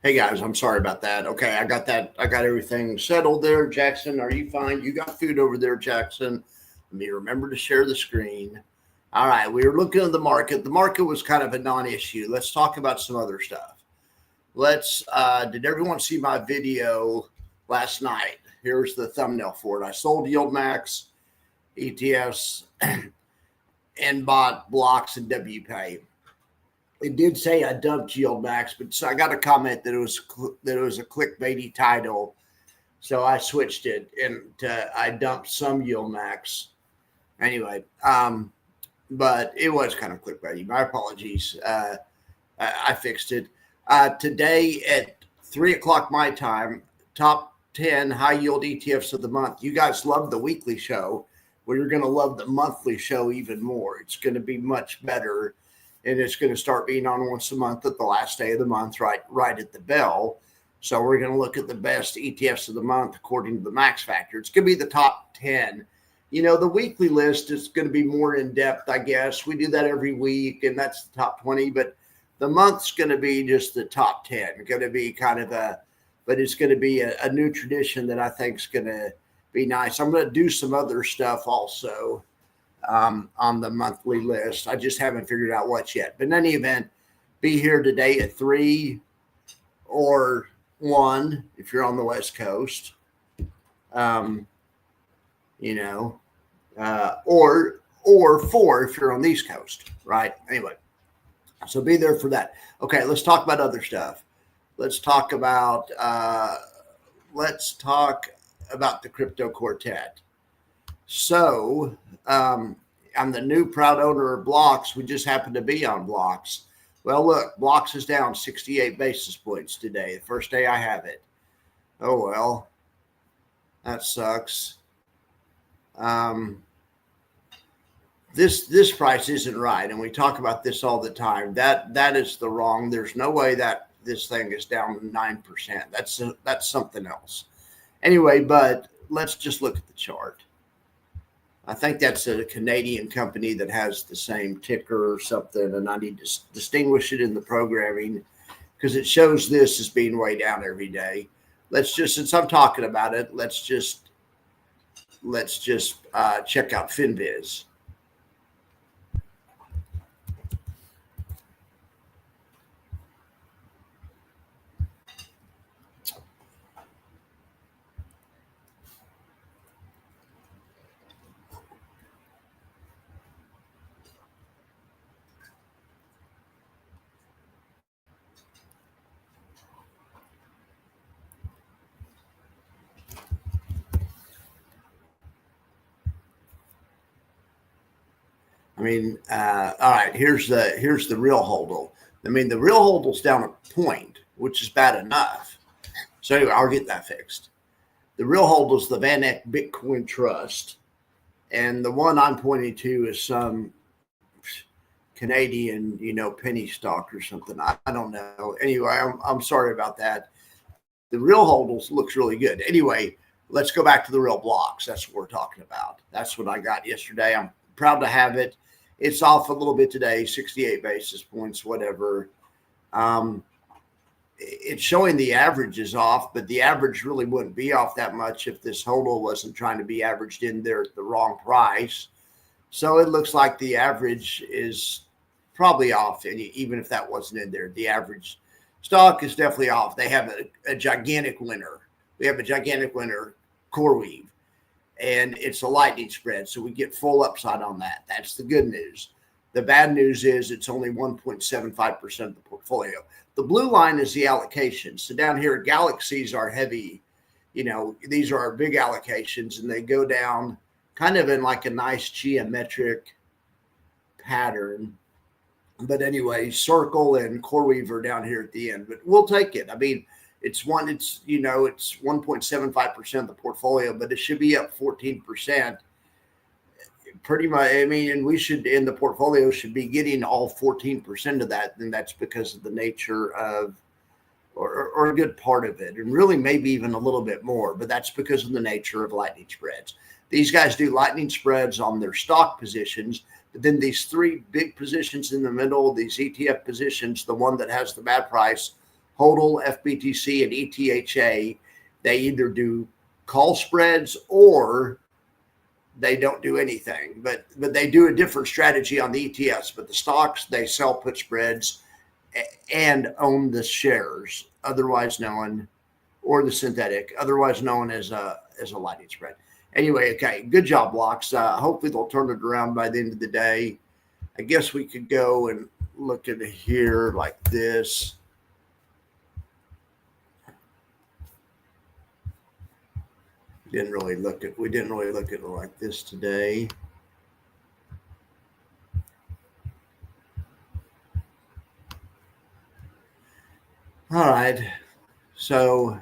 Hey guys, I'm sorry about that. Okay, I got that. I got everything settled there. Jackson, are you fine? You got food over there, Jackson? Let me remember to share the screen. All right, we were looking at the market. The market was kind of a non-issue. Let's talk about some other stuff. Let's. Did everyone see my video last night? Here's the thumbnail for it. I sold YieldMax, ETFs, and bought blocks and WPay. It did say I dumped YieldMax, but so I got a comment that it was a clickbaity title, so I switched it and I dumped some YieldMax. Anyway, but it was kind of clickbaity. My apologies. I fixed it. Today at 3 o'clock my time, top 10 high yield ETFs of the month. You guys love the weekly show. Well, you're going to love the monthly show even more. It's going to be much better. And it's going to start being on once a month at the last day of the month, right at the bell. So we're going to look at the best ETFs of the month according to the max factor. It's going to be the top 10. You know, the weekly list is going to be more in depth, I guess. We do that every week, and that's the top 20. But the month's going to be just the top 10. It's going to be kind of but it's going to be a new tradition that I think is going to be nice. I'm going to do some other stuff also on the monthly list. I just haven't figured out what yet. But in any event, be here today at 3 or 1 if you're on the West Coast. Or 4 if you're on the East Coast, right? Anyway, so be there for that. Okay, let's talk about other stuff. Let's talk about the crypto quartet. So I'm the new proud owner of Blocks. We just happen to be on Blocks. Well, look, Blocks is down 68 basis points today, the first day I have it. Oh, well, that sucks. This price isn't right, and we talk about this all the time. That is the wrong. There's no way that this thing is down 9%. That's something else. Anyway, but let's just look at the chart. I think that's a Canadian company that has the same ticker or something, and I need to distinguish it in the programming because it shows this as being way down every day. Since I'm talking about it, let's just check out FinViz. All right, here's the real hodl. The real hodl's down a point, which is bad enough. So anyway, I'll get that fixed. The real hodl is the Van Eck Bitcoin Trust. And the one I'm pointing to is some Canadian, penny stock or something. I don't know. Anyway, I'm sorry about that. The real hodl looks really good. Anyway, let's go back to the real Blocks. That's what we're talking about. That's what I got yesterday. I'm proud to have it. It's off a little bit today, 68 basis points, whatever. It's showing the average is off, but the average really wouldn't be off that much if this hodl wasn't trying to be averaged in there at the wrong price. So it looks like the average is probably off, and even if that wasn't in there, the average stock is definitely off. They have a gigantic winner. We have a gigantic winner, CoreWeave. And it's a lightning spread, so we get full upside on that. That's the good news. The bad news is it's only 1.75% of the portfolio. The blue line is the allocation. So down here, galaxies are heavy. These are our big allocations, and they go down kind of in like a nice geometric pattern. But anyway, Circle and CoreWeave are down here at the end, but we'll take it. It's 1.75% of the portfolio, but it should be up 14%. Pretty much, and we should, in the portfolio, should be getting all 14% of that. And that's because of the nature of, or a good part of it, and really maybe even a little bit more, but that's because of the nature of lightning spreads. These guys do lightning spreads on their stock positions, but then these 3 big positions in the middle, these ETF positions, the one that has the bad price, HODL, FBTC, and ETHA, they either do call spreads or they don't do anything, but they do a different strategy on the ETFs. But the stocks, they sell put spreads and own the shares, otherwise known, or the synthetic, otherwise known as a lightning spread. Anyway, okay, good job, Blocks. Hopefully they'll turn it around by the end of the day. I guess we could go and look at it here like this. We didn't really look at it like this today. All right, so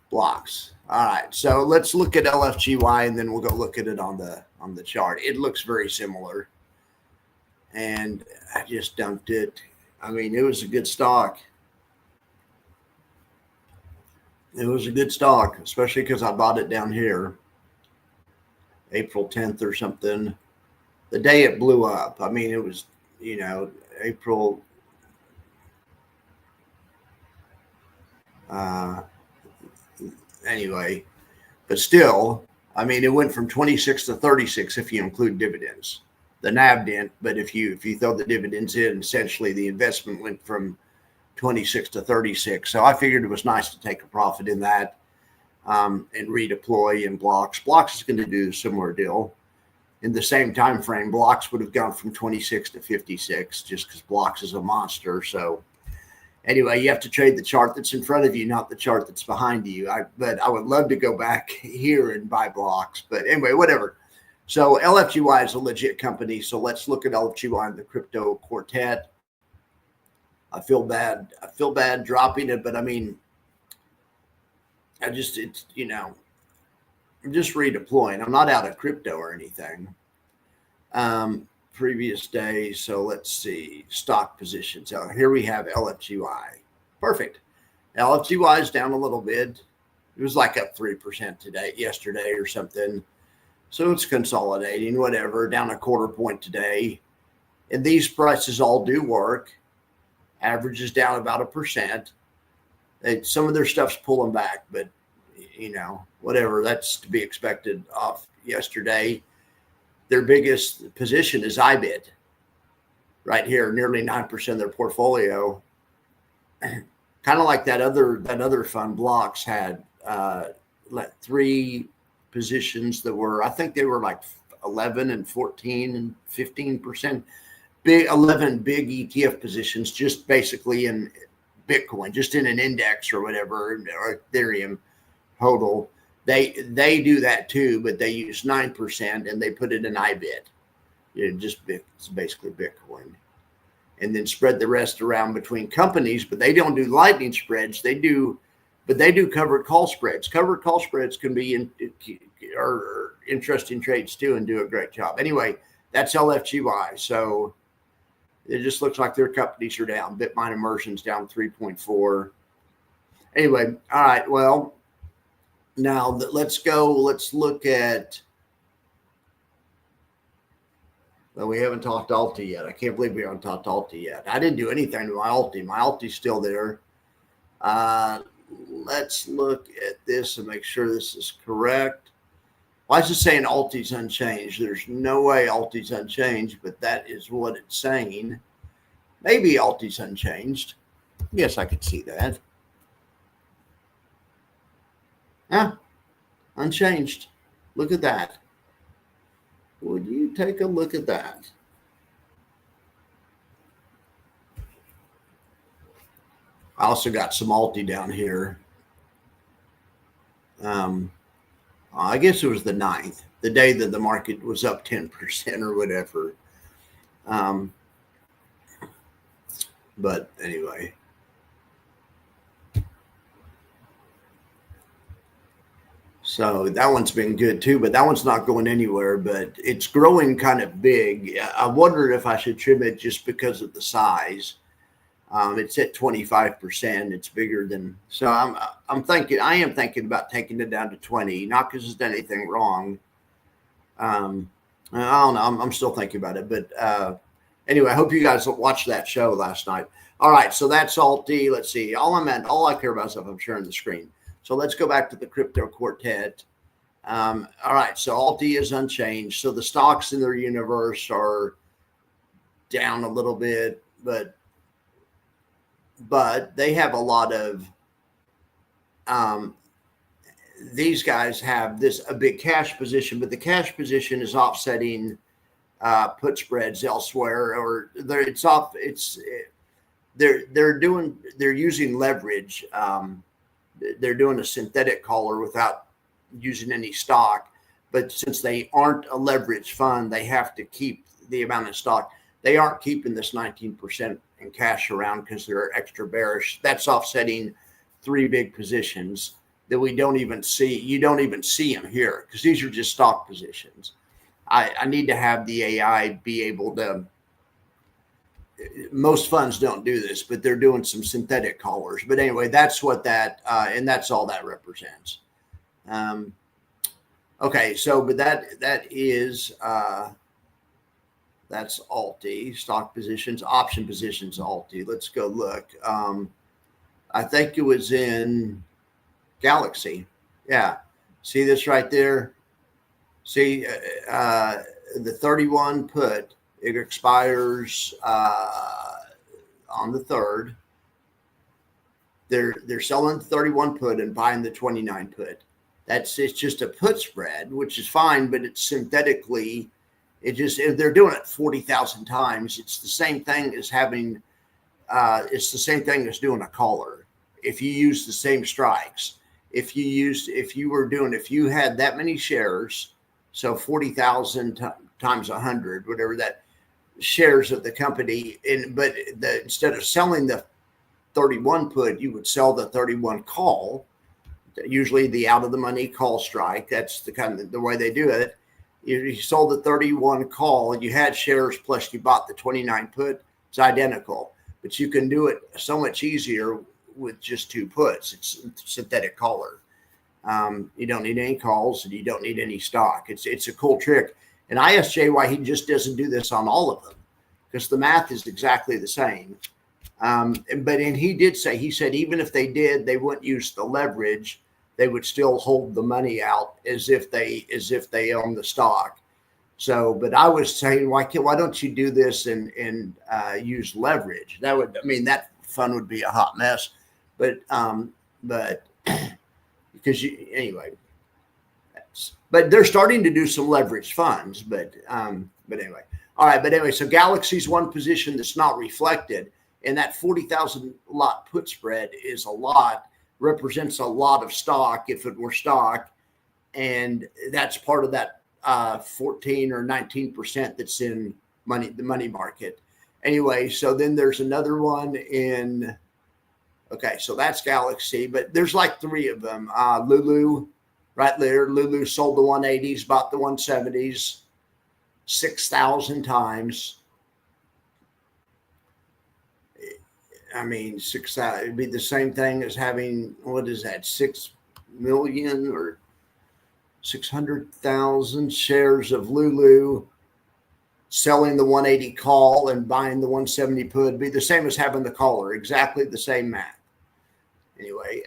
Blocks. All right, so let's look at LFGY and then we'll go look at it on the chart. It looks very similar, and I just dumped it. I mean, it was a good stock. It was a good stock, especially because I bought it down here, April 10th or something, the day it blew up. I mean, it was, April. Anyway, but still, I mean, it went from 26 to 36 if you include dividends. The NAV didn't, but if you throw the dividends in, essentially the investment went from 26 to 36. So I figured it was nice to take a profit in that and redeploy in Blocks. Blocks is going to do a similar deal. In the same time frame, Blocks would have gone from 26 to 56 just because Blocks is a monster. So anyway, you have to trade the chart that's in front of you, not the chart that's behind you. But I would love to go back here and buy Blocks. But anyway, whatever. So LFGY is a legit company. So let's look at LFGY in the crypto quartet. I feel bad dropping it, but I mean, I'm just redeploying. I'm not out of crypto or anything. Previous day. So let's see, stock positions. So here we have LFGY. Perfect. LFGY is down a little bit. It was like up 3% yesterday or something. So it's consolidating, whatever, down a quarter point today. And these prices all do work. Average is down about 1%. Some of their stuff's pulling back, but whatever. That's to be expected off yesterday. Their biggest position is IBIT, right here, nearly 9% of their portfolio. Kind of like that other fund, Blocks, had three positions that were, I think they were like 11 and 14 and 15%. 11 big ETF positions, just basically in Bitcoin, just in an index or whatever, or Ethereum, HODL. They do that too, but they use 9% and they put it in IBIT. It's basically Bitcoin, and then spread the rest around between companies. But they don't do lightning spreads. They do covered call spreads. Covered call spreads can be or interesting trades too, and do a great job. Anyway, that's LFGY. So it just looks like their companies are down. Bitmine Immersion's down 3.4. Anyway, all right. Well, now let's look at. Well, we haven't talked Alti yet. I can't believe we haven't talked Alti yet. I didn't do anything to my Alti. My Alti's still there. Let's look at this and make sure this is correct. Why is it saying Alti's unchanged? There's no way Alti's unchanged, but that is what it's saying. Maybe Alti's unchanged. Yes, I could see that. Yeah, unchanged. Look at that. Would you take a look at that? I also got some Alti down here. I guess it was the 9th, the day that the market was up 10% or whatever. But anyway. So that one's been good too, but that one's not going anywhere, but it's growing kind of big. I wondered if I should trim it just because of the size. It's at 25%. It's bigger than, so I am thinking about taking it down to 20, not because it's done anything wrong. I don't know. I'm still thinking about it, but Anyway, I hope you guys watched that show last night. All right, so that's Salty. Let's see. All I care about is if I'm sharing the screen. So let's go back to the crypto quartet. All right, so Alti is unchanged. So the stocks in their universe are down a little bit, but they have a lot of these guys have a big cash position, but the cash position is offsetting put spreads elsewhere, or they're using leverage. They're doing a synthetic collar without using any stock, but since they aren't a leverage fund, they have to keep the amount of stock. They aren't keeping this 19% in cash around because they're extra bearish. That's offsetting three big positions that we don't even see. You don't even see them here because these are just stock positions. I need to have the AI be able to. Most funds don't do this, but they're doing some synthetic collars. But anyway, that's what that and that's all that represents. Okay, so but that is that's Alti, stock positions, option positions, Alti. Let's go look. I think it was in Galaxy. Yeah, see this right there. See the 31 put. It expires on the 3rd. They're selling the 31 put and buying the 29 put. It's just a put spread, which is fine, but it's synthetically. If they're doing it 40,000 times, it's the same thing as having. It's the same thing as doing a collar. If you use the same strikes, if you had that many shares, so 40,000 times 100, whatever that shares of the company, instead of selling the 31 put, you would sell the 31 call, usually the out of the money call strike. That's the kind of the way they do it. You sold the 31 call, you had shares plus you bought the 29 put. It's identical, but you can do it so much easier with just two puts. It's synthetic collar. You don't need any calls and you don't need any stock. It's a cool trick. And ISJY, he just doesn't do this on all of them because the math is exactly the same. He said even if they did, they wouldn't use the leverage. They would still hold the money out as if they own the stock. So, but I was saying, why don't you do this and use leverage? That fund would be a hot mess. But because anyway. But they're starting to do some leverage funds, but anyway. All right, but anyway, so Galaxy's one position that's not reflected, and that 40,000 lot put spread is represents a lot of stock if it were stock, and that's part of that 14 or 19% that's in the money market. Anyway, so then there's another one in. Okay, so that's Galaxy, but there's like three of them. Lulu. Right there, Lulu sold the 180s, bought the 170s 6,000 times. I mean, 6,000, it'd be the same thing as having, 6 million or 600,000 shares of Lulu, selling the 180 call and buying the 170 put. It'd be the same as having the caller, exactly the same math. Anyway,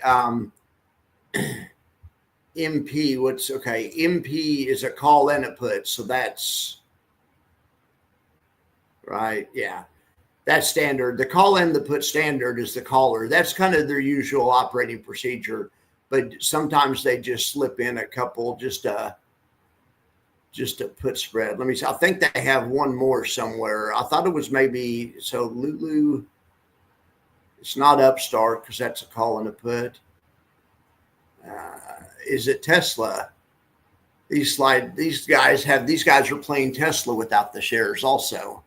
MP, MP is a call and a put, so that's right. Yeah, that's standard. The call and the put standard is the caller. That's kind of their usual operating procedure, but sometimes they just slip in a couple just a put spread. Let me see. I think they have one more somewhere. I thought it was maybe Lulu. It's not Upstart because that's a call and a put. Is it Tesla? These guys are playing Tesla without the shares also.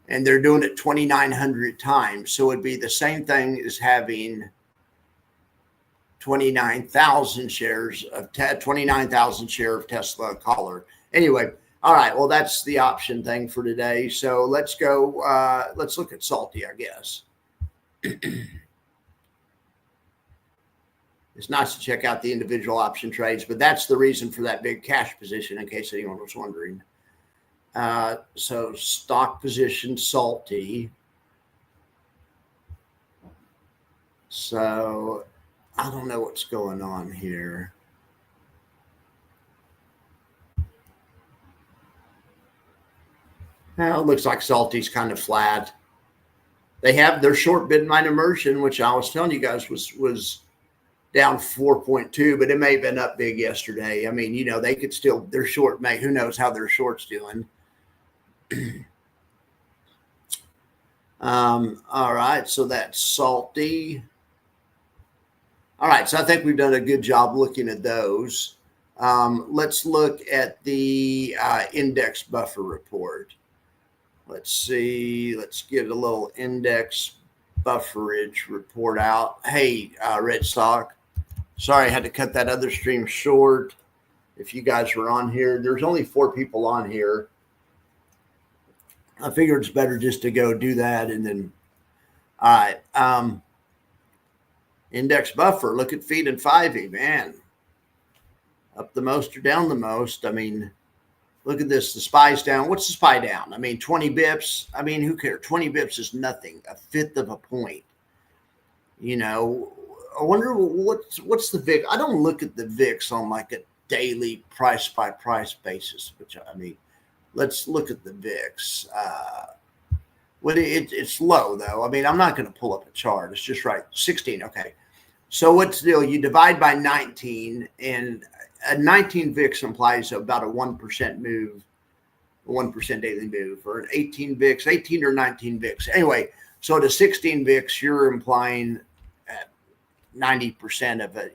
And they're doing it 2,900 times. So it'd be the same thing as having 29,000 shares of 29,000 share of Tesla caller. Anyway, all right. Well, that's the option thing for today. So let's go. Let's look at Salty, I guess. It's nice to check out the individual option trades, but that's the reason for that big cash position, in case anyone was wondering. So stock position salty. So I don't know what's going on here. Well, it looks like salty's kind of flat. They have their short bid line immersion, which I was telling you guys was down 4.2, but it may have been up big yesterday. I mean, they could still, they're short, may, who knows how their short's doing. All right, so that's salty. All right, so I think we've done a good job looking at those. Let's look at the index buffer report. Let's see. Let's get a little index bufferage report out. Hey, Red Stock. Sorry, I had to cut that other stream short. If you guys were on here, there's only 4 people on here. I figured it's better just to go do that. And then, all right. Index buffer, look at feet and 5E, man. Up the most or down the most. I mean, look at this. The SPY's down. What's the SPY down? I mean, 20 bips. I mean, who cares? 20 bips is nothing, a fifth of a point. I wonder what's the VIX. I don't look at the VIX on like a daily price by price basis, which I mean, let's look at the VIX. It's low though. I mean, I'm not going to pull up a chart. It's just right. 16. Okay. So what's the deal? You divide by 19, and a 19 VIX implies about a 1% move, a 1% daily move, or an 18 VIX, 18 or 19 VIX. Anyway, so to 16 VIX, you're implying 90% of it,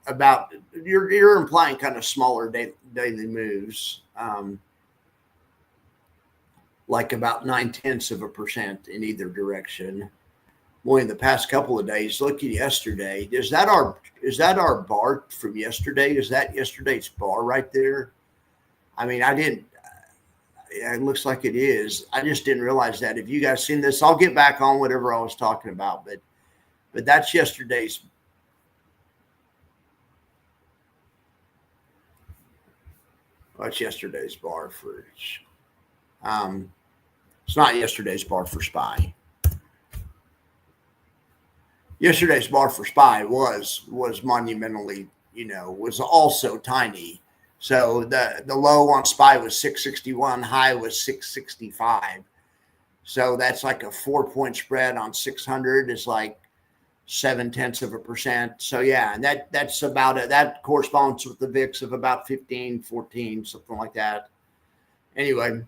about you're implying kind of smaller daily moves, like about 0.9% in either direction. Boy, in the past couple of days, look at yesterday. Is that our bar from yesterday? Is that yesterday's bar right there? I mean, I didn't. It looks like it is. I just didn't realize that. If you guys seen this, I'll get back on whatever I was talking about. But that's yesterday's. That's yesterday's bar for. It's not yesterday's bar for SPY. Yesterday's bar for SPY was monumentally, was also tiny. So the low on SPY was 661, high was 665. So that's like a 4-point spread on 600 is like 0.7%. So yeah, and that's about it. That corresponds with the VIX of about 15, 14, something like that. Anyway,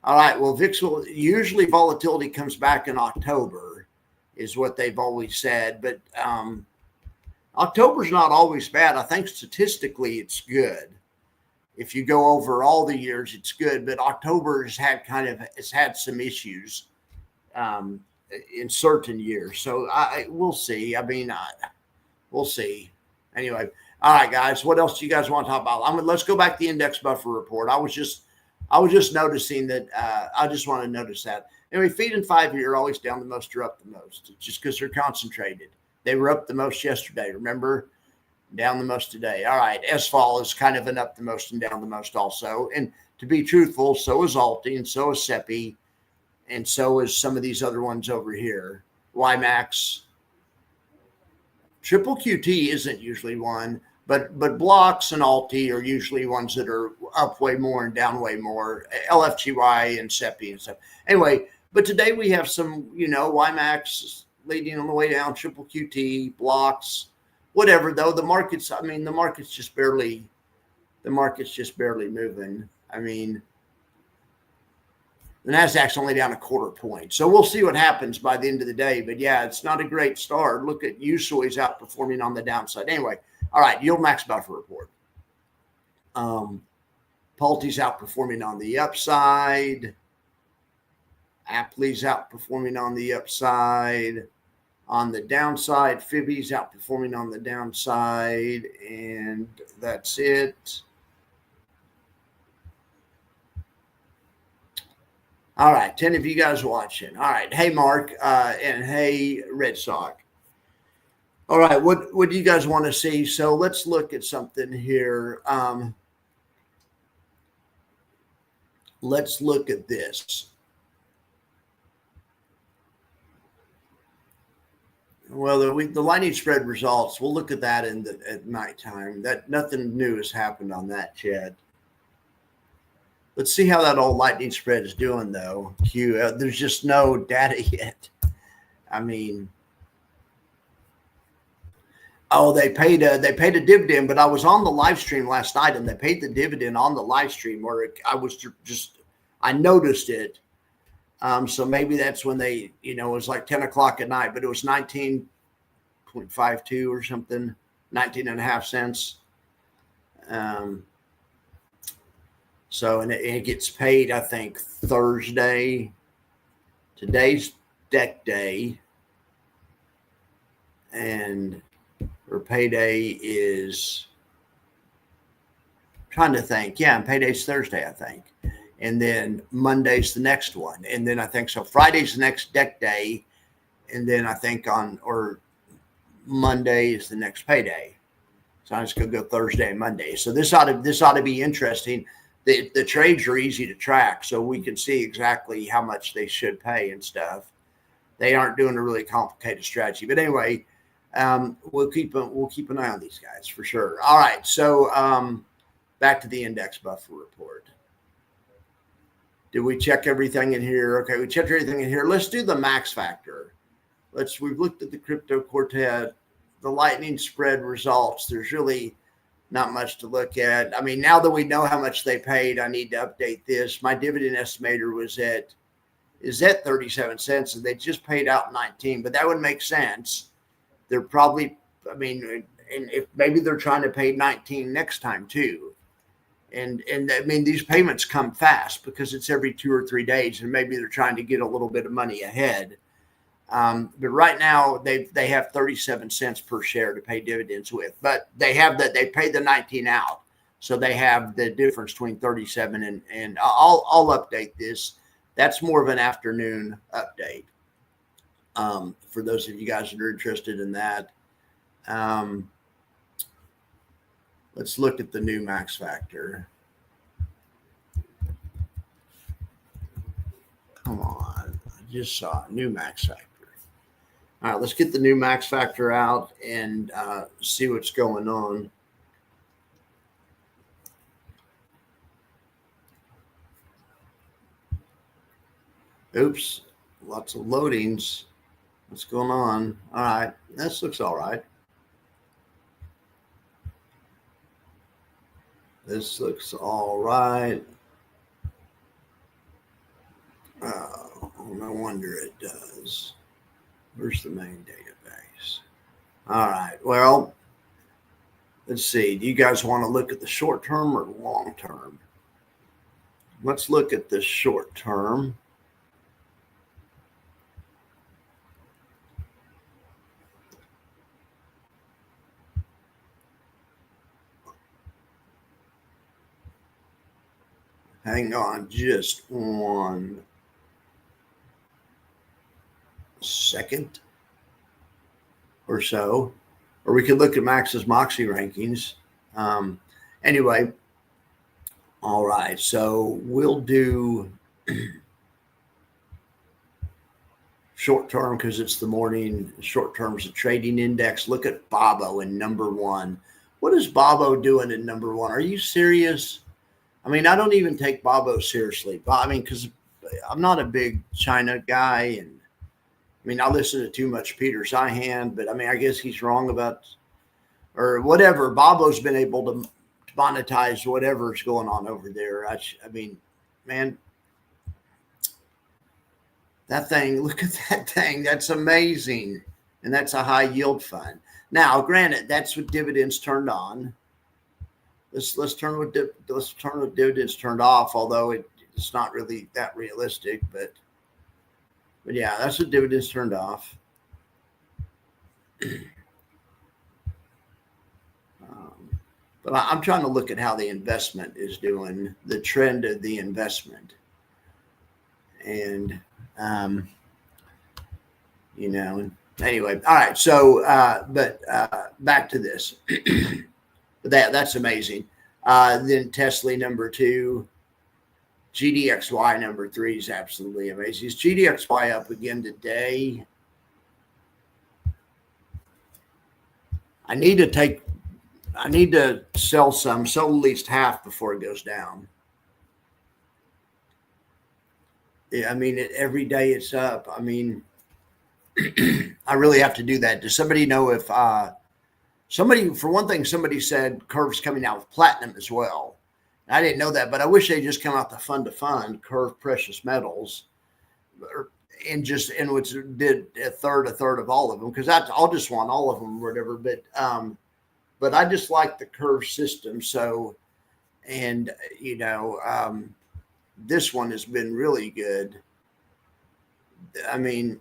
all right. Well, VIX will usually volatility comes back in October, is what they've always said. But October's not always bad. I think statistically it's good. If you go over all the years, it's good. But October has had some issues in certain years. So we'll see. I mean, we'll see. Anyway, all right, guys. What else do you guys want to talk about? Let's go back to the index buffer report. I was just noticing that. I just want to notice that. Anyway, feet and 5 are always down the most or up the most. It's just because they're concentrated. They were up the most yesterday, remember? Down the most today. All right, SVOL is kind of an up the most and down the most also. And to be truthful, so is Alti, and so is SEPI, and so is some of these other ones over here. YMAX. Triple QT isn't usually one, but blocks and Alti are usually ones that are up way more and down way more. LFGY and SEPI and stuff. Anyway, but today we have some, YMAX leading on the way down, triple QT, blocks, whatever. Though the market's just barely moving. I mean, the Nasdaq's only down 0.25 point, so we'll see what happens by the end of the day. But yeah, it's not a great start. Look at USOI's outperforming on the downside. Anyway, all right, yield max buffer report. Palti's outperforming on the upside. Apley's outperforming on the upside. On the downside, Fibby's outperforming on the downside, and that's it. All right, 10 of you guys watching. All right, hey Mark, and hey Red Sox. All right, what do you guys want to see? So let's look at something here. let's look at this. Well, the lightning spread results, we'll look at that at nighttime. That nothing new has happened on that yet. Let's see how that old lightning spread is doing, though. There's just no data yet. I mean, oh, they paid a dividend, but I was on the live stream last night, and they paid the dividend on the live stream, or I noticed it. So maybe that's when they, it was like 10 o'clock at night, but it was 19.52 or something, 19 and a half cents. So, and it gets paid, I think, Thursday. Today's deck day. And or payday is, trying to think. Yeah, and payday's Thursday, I think. And then Monday's the next one. And then I think so Friday's the next deck day. And then I think or Monday is the next payday. So I'm just gonna go Thursday and Monday. So this ought to be interesting. The trades are easy to track, so we can see exactly how much they should pay and stuff. They aren't doing a really complicated strategy. But anyway, we'll keep an eye on these guys for sure. All right, so back to the index buffer report. Did we check everything in here? Okay, we checked everything in here. Let's do the max factor. We've looked at the crypto quartet, the lightning spread results. There's really not much to look at. I mean, now that we know how much they paid, I need to update this. My dividend estimator is at 37 cents, and they just paid out 19, but that would make sense. They're probably, and if maybe they're trying to pay 19 next time too. And I mean, these payments come fast because it's every 2 or 3 days, and maybe they're trying to get a little bit of money ahead. But right now they have 37 cents per share to pay dividends with, but they paid the 19 out. So they have the difference between 37 and I'll update this. That's more of an afternoon update. For those of you guys that are interested in that. Let's look at the new max factor. Come on. I just saw a new max factor. All right, let's get the new max factor out and see what's going on. Oops, lots of loadings. What's going on? All right, this looks all right. This looks all right. Oh, no wonder it does. Where's the main database? All right. Well, let's see. Do you guys want to look at the short term or long term? Let's look at the short term. Hang on just 1 second or so, or we could look at Max's Moxie rankings. Anyway, all right, so we'll do short term because it's the morning. Short term is a trading index. Look at Bobo in number 1. What is Bobo doing in number 1? Are you serious? I mean, I don't even take Bobo seriously. I mean, because I'm not a big China guy, and I mean, I listen to too much Peter Zeihan, but I mean, I guess he's wrong about, or whatever. Bobo's been able to monetize whatever's going on over there. I mean, man, that thing, look at that thing. That's amazing. And that's a high yield fund. Now, granted, that's what dividends turned on. Let's turn with dividends turned off, although it's not really that realistic, but yeah, that's what dividends turned off. But I'm trying to look at how the investment is doing, the trend of the investment. And, anyway, all right. So, back to this. That's amazing. Then Tesla number 2. GDXY number 3 is absolutely amazing. Is GDXY up again today? I need to sell at least half before it goes down. Yeah, I mean, every day it's up. I mean, I really have to do that. Does somebody know if for one thing, somebody said Curve's coming out with platinum as well. I didn't know that, but I wish they just come out the fund to fund Curve Precious Metals, and which did a third of all of them, because I'll just want all of them or whatever. But I just like the Curve system. So, and this one has been really good. I mean,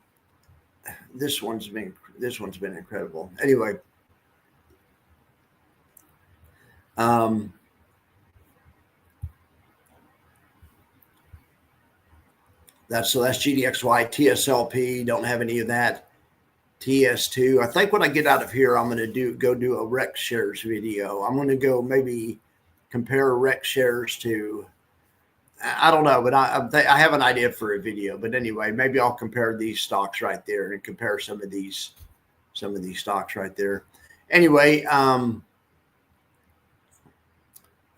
this one's been incredible. Anyway, that's GDXY. TSLP, don't have any of that. TS2. I think when I get out of here, I'm going to go do a REX shares video. I'm going to go maybe compare REX shares to, I don't know, but I have an idea for a video. But anyway, maybe I'll compare these stocks right there and compare some of these stocks right there. Anyway,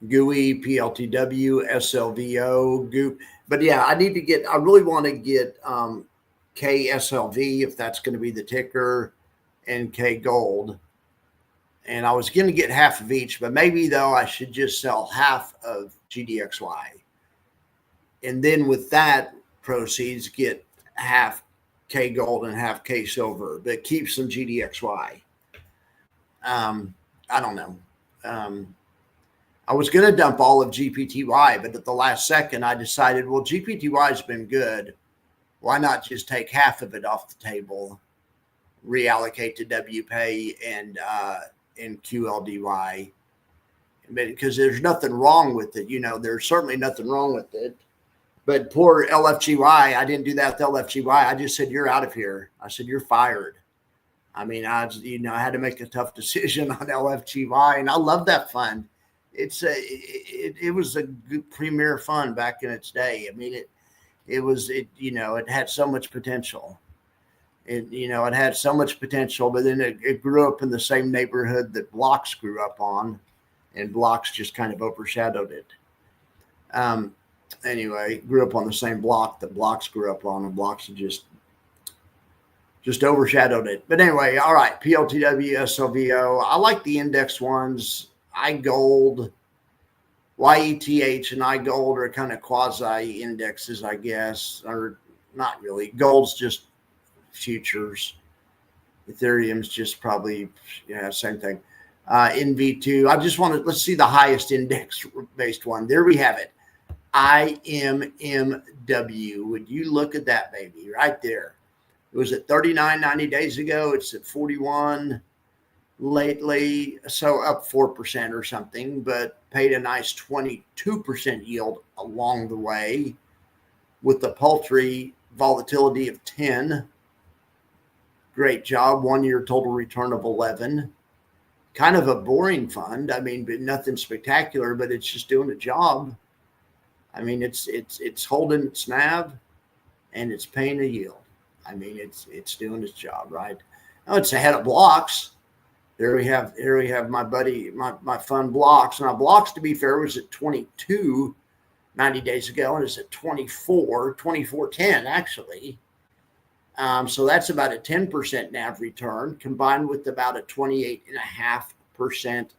GUI, PLTW, SLVO, Goop. But yeah, I really want to get KSLV, if that's going to be the ticker, and K Gold. And I was going to get half of each, but maybe though I should just sell half of GDXY. And then with that proceeds, get half K Gold and half K Silver, but keep some GDXY. I don't know. I was going to dump all of GPTY, but at the last second, I decided, well, GPTY has been good. Why not just take half of it off the table, reallocate to WPay and QLDY? Because there's nothing wrong with it. There's certainly nothing wrong with it. But poor LFGY, I didn't do that with LFGY. I just said, you're out of here. I said, you're fired. I mean, I had to make a tough decision on LFGY, and I love that fund. It was a good premier fund back in its day. I mean, it had so much potential. It had so much potential, but then it grew up in the same neighborhood that Blocks grew up on, and Blocks just kind of overshadowed it. Anyway, grew up on the same block that Blocks grew up on, and Blocks just overshadowed it. But anyway, all right, PLTW, SLVO. I like the index ones. iGold, YETH, and iGold are kind of quasi indexes, I guess, or not really. Gold's just futures. Ethereum's just probably, same thing. NV2. Let's see the highest index based one. There we have it. IMMW. Would you look at that baby right there? It was at 39 90 days ago. It's at 41 lately, so up 4% or something, but paid a nice 22% yield along the way with the paltry volatility of 10. Great job. 1 year total return of 11. Kind of a boring fund. I mean, but nothing spectacular, but it's just doing a job. I mean, it's holding its NAV and it's paying a yield. I mean, it's doing its job, right? Now it's ahead of Blocks. Here we have my buddy, my fund Blocks. Now Blocks, to be fair, was at 22 90 days ago, and it's at 24.10 actually. So that's about a 10% NAV return combined with about a 28.5%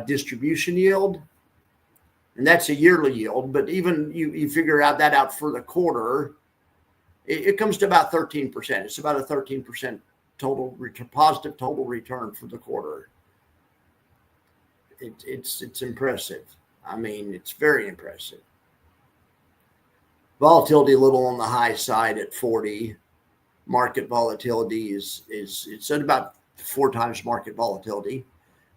distribution yield. And that's a yearly yield, but even you figure that out for the quarter, it comes to about 13%. It's about a 13% total return, positive total return for the quarter. It's impressive. I mean, it's very impressive. Volatility a little on the high side at 40. Market volatility is it's at about 4 times market volatility.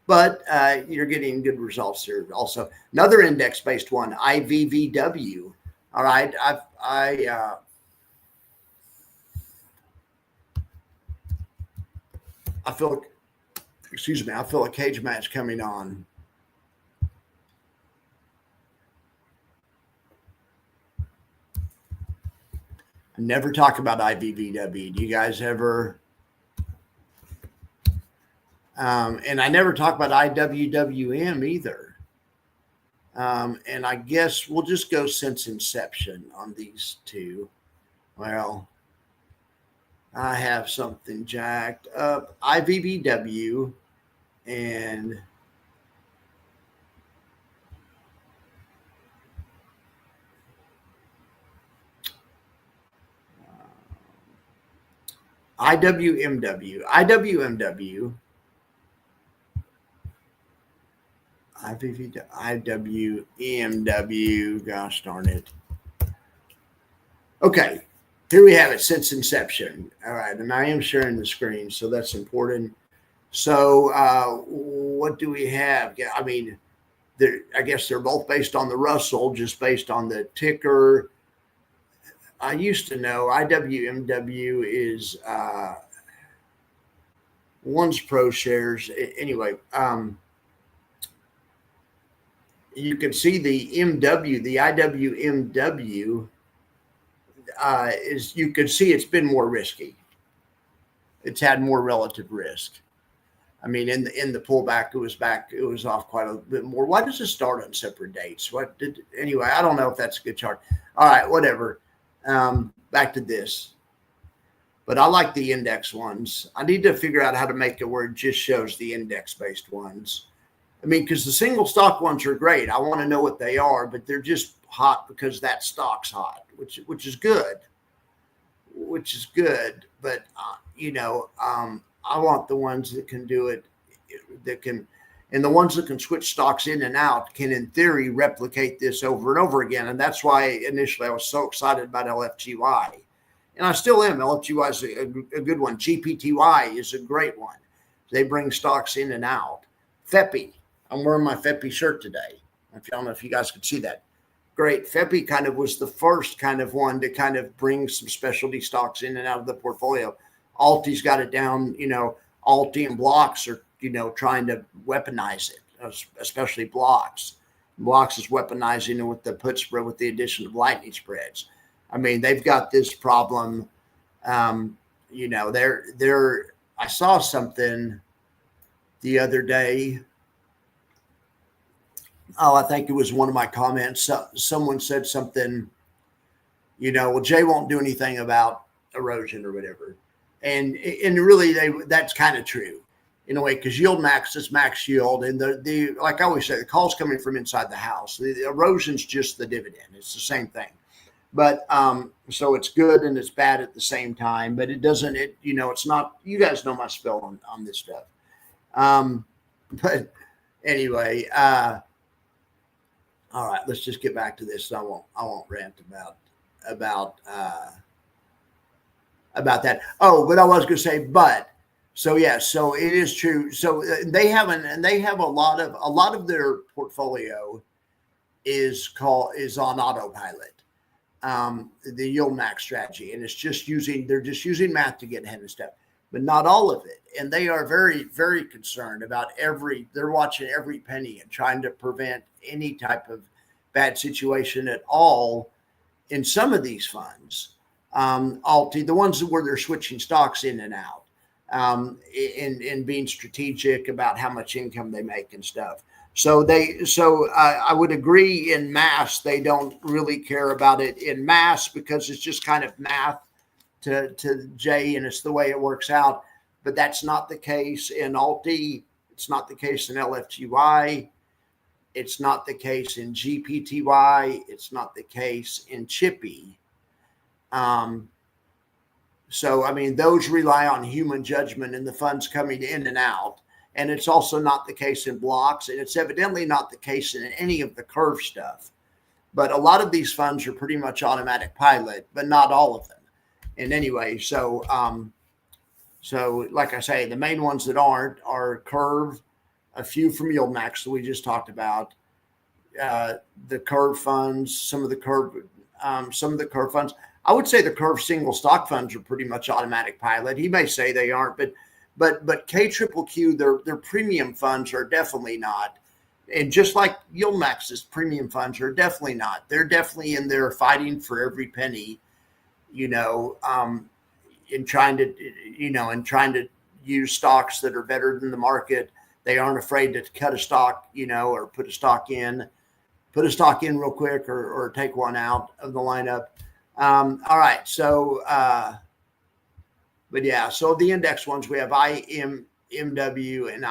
But you're getting good results here. Also, another index-based one, IVVW. All right, I feel a cage match coming on. Never talk about IVVW. Do you guys ever? And I never talk about IWWM either. And I guess we'll just go since inception on these two. Well, I have something jacked up. IVVW and IWMW. IWMW. IWMW. Gosh darn it. Okay. Here we have it since inception. All right. And I am sharing the screen, so that's important. So what do we have? Yeah, I mean, I guess they're both based on the Russell, just based on the ticker. I used to know IWMW is one's pro shares. Anyway, you can see the MW, the IWMW is, you can see it's been more risky. It's had more relative risk. I mean, in the pullback, it was off quite a bit more. Why does it start on separate dates? Anyway, I don't know if that's a good chart. All right, whatever. Back to this. But I like the index ones. I need to figure out how to make it where it just shows the index-based ones. I mean, because the single stock ones are great. I want to know what they are, but they're just hot because that stock's hot, which is good. But I want the ones that can do it, and the ones that can switch stocks in and out can, in theory, replicate this over and over again. And that's why initially I was so excited about LFGY. And I still am. LFGY is a good one. GPTY is a great one. They bring stocks in and out. FEPI. I'm wearing my FEPI shirt today. I don't know if you guys could see that. Great. FEPI kind of was the first kind of one to kind of bring some specialty stocks in and out of the portfolio. Alti's got it down. Alti and Blocks are, trying to weaponize it, especially Blocks. Blocks is weaponizing it with the put spread with the addition of lightning spreads. I mean, they've got this problem. I saw something the other day. Oh, I think it was one of my comments. Someone said something, well, Jay won't do anything about erosion or whatever. And really, that's kind of true in a way, because yield max is max yield. And the like I always say, the call's coming from inside the house. The erosion's just the dividend. It's the same thing. But so it's good and it's bad at the same time. But it's not, you guys know my spill on this stuff. But anyway, all right, let's just get back to this. I won't rant about that. Oh, but I was going to say, so it is true. So they have a lot of their portfolio is on autopilot. The yield max strategy, and they're just using math to get ahead of stuff, but not all of it. And they are very, very concerned about they're watching every penny and trying to prevent any type of bad situation at all in some of these funds. Alti, the ones where they're switching stocks in and out, and being strategic about how much income they make and stuff. So I would agree in mass, they don't really care about it in mass because it's just kind of math to Jay, and it's the way it works out. But that's not the case in Alti. It's not the case in LFGY. It's not the case in GPTY. It's not the case in Chippy. So, I mean, those rely on human judgment and the funds coming in and out. And it's also not the case in Blocks. And it's evidently not the case in any of the curve stuff. But a lot of these funds are pretty much automatic pilot, but not all of them. And anyway, so like I say, the main ones that aren't are Curve, a few from Yield Max that we just talked about, the Curve funds, some of the Curve funds. I would say the Curve single stock funds are pretty much automatic pilot. He may say they aren't, but KQQQ, their premium funds are definitely not. And just like Yield Max's premium funds are definitely not. They're definitely in there fighting for every penny. you know, in trying to, use stocks that are better than the market. They aren't afraid to cut a stock, or put a stock in real quick, or take one out of the lineup. All right. So, but yeah, so the index ones, we have IMW and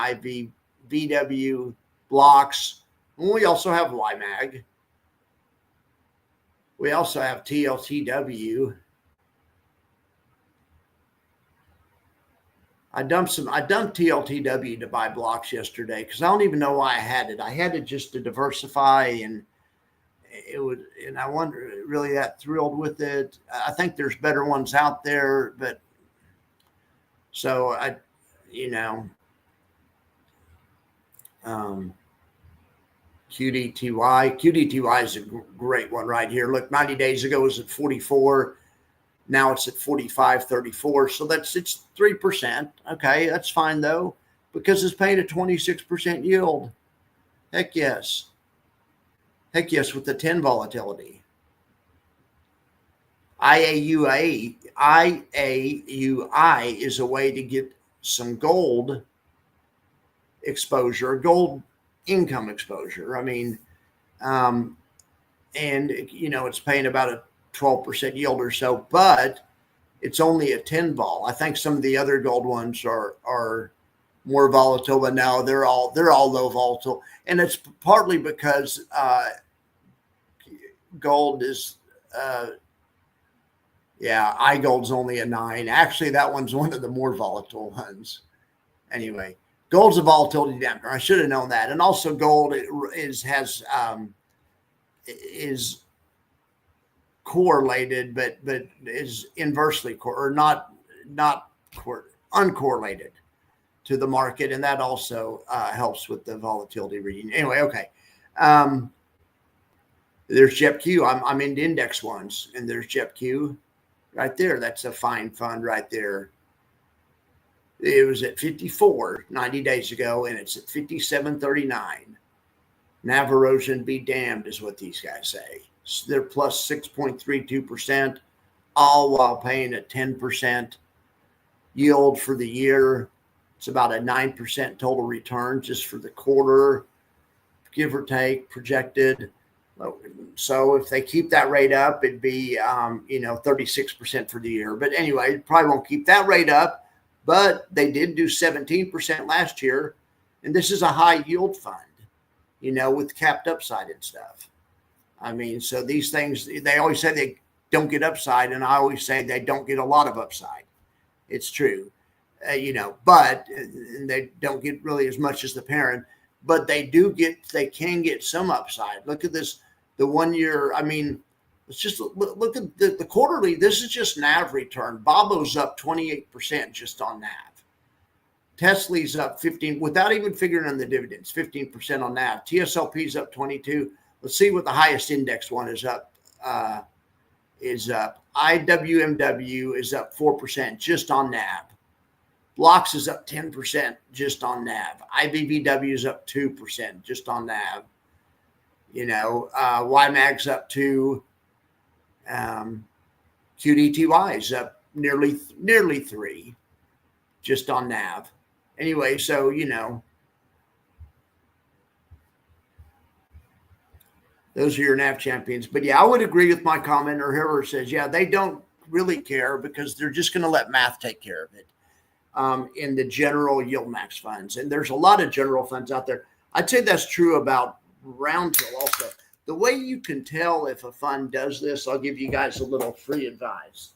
IVW blocks. And we also have YMAG. We also have TLTW. I dumped TLTW to buy blocks yesterday because I don't even know why I had it. I had it just to diversify, and I wonder, really that thrilled with it. I think there's better ones out there, but so QDTY is a great one right here. Look, 90 days ago it was at 44. Now it's at 45.34. So it's 3%. Okay, that's fine though, because it's paying a 26% yield. Heck yes. Heck yes, with the 10 volatility. IAUI is a way to get some gold exposure, gold income exposure. I mean, and it's paying about a 12% yield or so, but it's only a 10 vol. I think some of the other gold ones are more volatile, but now they're all low volatile, and it's partly because gold is iGold's only a 9. Actually, that one's one of the more volatile ones. Anyway, gold's a volatility damper. I should have known that. And also, gold is correlated, but is inversely uncorrelated to the market, and that also helps with the volatility reading. Anyway, okay. There's JEPQ. I'm into index ones, and there's JEPQ right there. That's a fine fund right there. It was at 54 90 days ago, and it's at 57.39. NAV erosion be damned is what these guys say. So they're plus 6.32%, all while paying a 10% yield for the year. It's about a 9% total return just for the quarter, give or take, projected. So if they keep that rate up, it'd be 36% for the year. But anyway, it probably won't keep that rate up. But they did do 17% last year, and this is a high yield fund, with capped upside and stuff. I mean, so these things, they always say they don't get upside, and I always say they don't get a lot of upside. It's true, but they don't get really as much as the parent, but they can get some upside. Look at this, the 1 year, I mean, let's just look at the quarterly. This is just NAV return. Babo's up 28% just on NAV. Tesla's up 15 without even figuring in the dividends, 15% on NAV. TSLP's up 22. Let's see what the highest index one is up. IWMW is up 4% just on NAV. Blocks is up 10% just on NAV. IBBW is up 2% just on NAV. YMAG's up 2. QDTY is up nearly 3 just on NAV. Anyway, so those are your NAV champions. But yeah, I would agree with my commenter. Whoever says, yeah, they don't really care because they're just going to let math take care of it in the general yield max funds. And there's a lot of general funds out there. I'd say that's true about Roundhill also. The way you can tell if a fund does this, I'll give you guys a little free advice.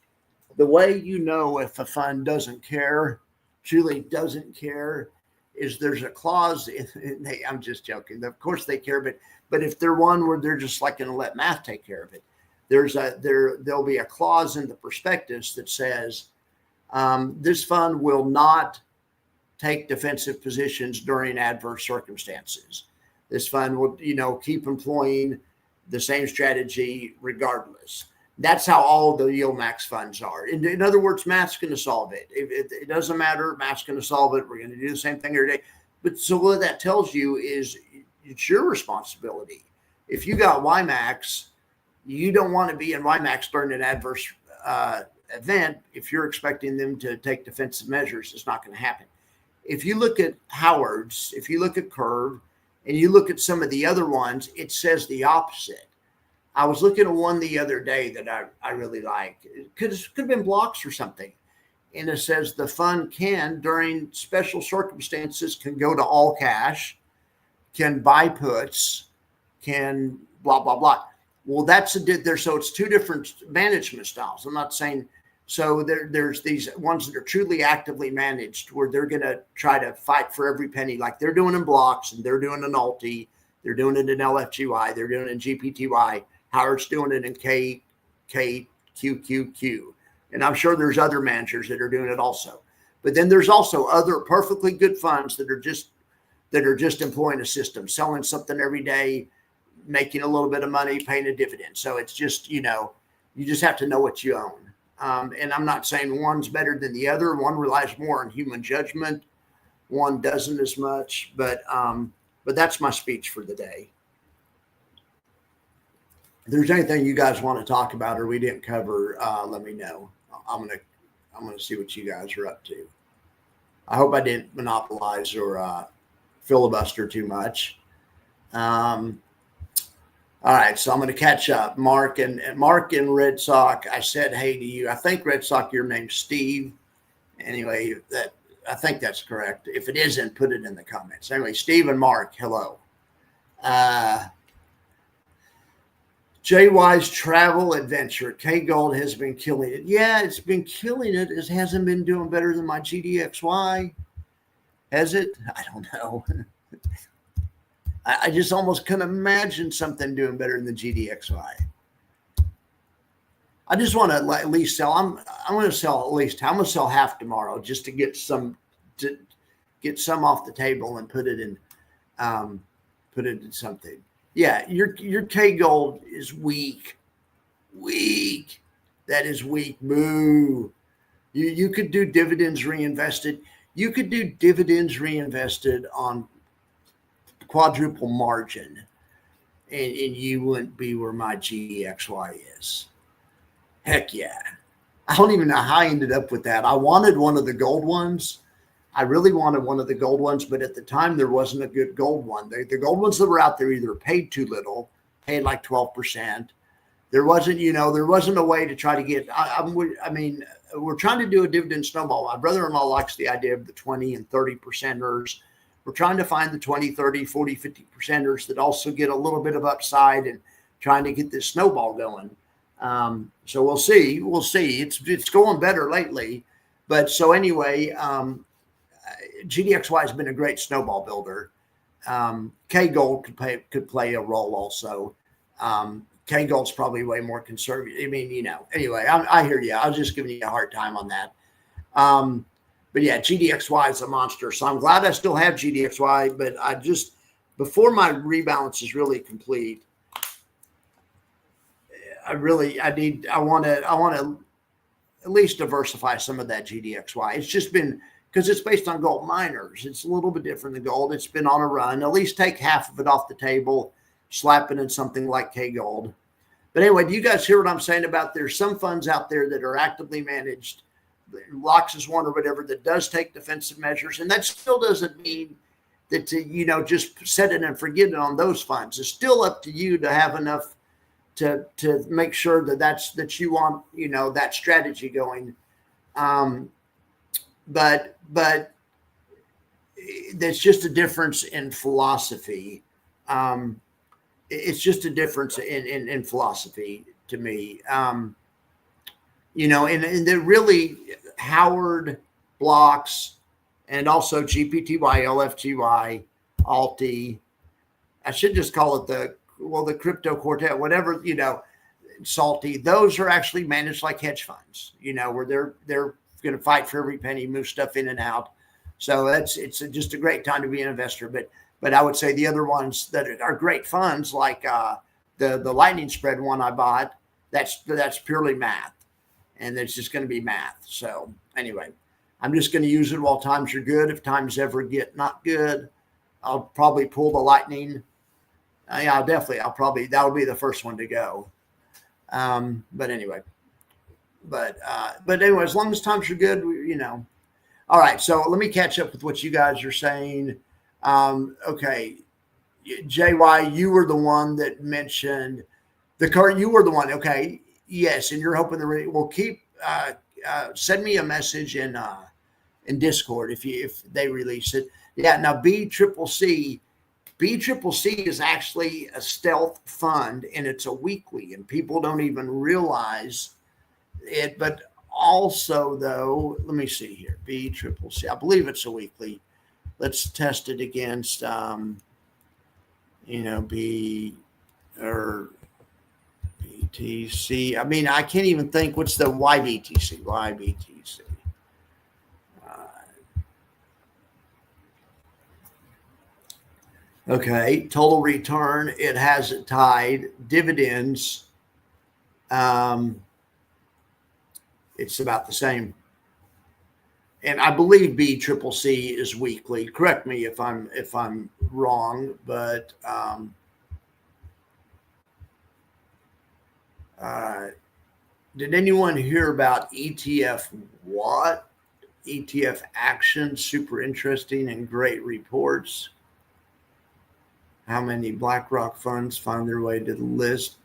The way you know if a fund doesn't care, truly doesn't care, is there's a clause I'm just joking. Of course they care, but if they're one where they're just like going to let math take care of it, there'll be a clause in the prospectus that says this fund will not take defensive positions during adverse circumstances. This fund will, keep employing the same strategy regardless. That's how all the yield max funds are. In other words, math's going to solve it. It doesn't matter. Math's going to solve it. We're going to do the same thing every day. But so what that tells you is it's your responsibility. If you got YMAX, you don't want to be in YMAX during an adverse event, if you're expecting them to take defensive measures, it's not going to happen. If you look at Howard's, if you look at Curve, and you look at some of the other ones, it says the opposite. I was looking at one the other day that I really like. It could have been blocks or something. And it says the fund can, during special circumstances, can go to all cash, can buy puts, can blah, blah, blah. Well, so it's two different management styles. I'm not saying, so there's these ones that are truly actively managed where they're going to try to fight for every penny, like they're doing in blocks and they're doing in Alti, they're doing it in LFGY, they're doing it in GPTY, Howard's doing it in KQQQ. And I'm sure there's other managers that are doing it also. But then there's also other perfectly good funds that are just employing a system, selling something every day, making a little bit of money, paying a dividend. So it's just, you just have to know what you own. And I'm not saying one's better than the other. One relies more on human judgment. One doesn't as much, but that's my speech for the day. If there's anything you guys want to talk about or we didn't cover, let me know. I'm gonna see what you guys are up to. I hope I didn't monopolize or filibuster too much. All right, so I'm going to catch up. Mark and Red Sox, I said hey to you. I think Red Sox, your name's Steve. Anyway, I think that's correct. If it isn't, put it in the comments. Anyway, Steve and Mark, hello. JY's travel adventure. K Gold has been killing it. Yeah, it's been killing it. It hasn't been doing better than my GDXY. Has it? I don't know. I just almost couldn't imagine something doing better than the GDXY. I just want to at least sell. I'm going to sell at least. I'm going to sell half tomorrow just to get some off the table and put it in something. Yeah, your K Gold is weak. That is weak. Moo. You could do dividends reinvested. You could do dividends reinvested on quadruple margin, and you wouldn't be where my GDXY is. Heck yeah. I don't even know how I ended up with that. I wanted one of the gold ones. I really wanted one of the gold ones, but at the time there wasn't a good gold one. The gold ones that were out there either paid too little, paid like 12%. There wasn't a way to try to get, we're trying to do a dividend snowball. My brother-in-law likes the idea of the 20 and 30 percenters. We're trying to find the 20, 30, 40, 50 percenters that also get a little bit of upside and trying to get this snowball going. So we'll see. It's going better lately. But so anyway, GDXY has been a great snowball builder. K Gold could play a role also. K Gold's probably way more conservative. Anyway, I hear you. I was just giving you a hard time on that. But yeah, GDXY is a monster. So I'm glad I still have GDXY, but I just, before my rebalance is really complete, I want to at least diversify some of that GDXY. It's just been, because it's based on gold miners. It's a little bit different than gold. It's been on a run. At least take half of it off the table, slap it in something like K Gold. But anyway, do you guys hear what I'm saying about there's some funds out there that are actively managed, Locks is one or whatever, that does take defensive measures. And that still doesn't mean that just set it and forget it on those funds. It's still up to you to have enough to make sure that you want, that strategy going. But there's just a difference in philosophy. It's just a difference in philosophy to me. And they're really Howard, Blocks, and also GPTY, LFGY, Alti. I should just call it the crypto quartet, whatever, Salty. Those are actually managed like hedge funds, where they're going to fight for every penny, move stuff in and out. So it's just a great time to be an investor. But I would say the other ones that are great funds, like the lightning spread one I bought, that's purely math. And it's just going to be math. So anyway, I'm just going to use it while times are good. If times ever get not good, I'll probably pull the lightning. That'll be the first one to go. But anyway, but anyway, as long as times are good, All right, so let me catch up with what you guys are saying. Okay, JY, you were the one that mentioned the car. You were the one. Okay, yes, and you're hoping the we'll keep. Send me a message in Discord if they release it. Yeah. Now B Triple C is actually a stealth fund, and it's a weekly, and people don't even realize it. But also, though, let me see here. B Triple C. I believe it's a weekly. Let's test it against, B or BTC. I mean, I can't even think. What's the YBTC? YBTC. Okay, total return. It has it tied. Dividends. It's about the same. And I believe B Triple C is weekly. Correct me if I'm wrong, but did anyone hear about ETF what? ETF action, super interesting and great reports. How many BlackRock funds find their way to the list?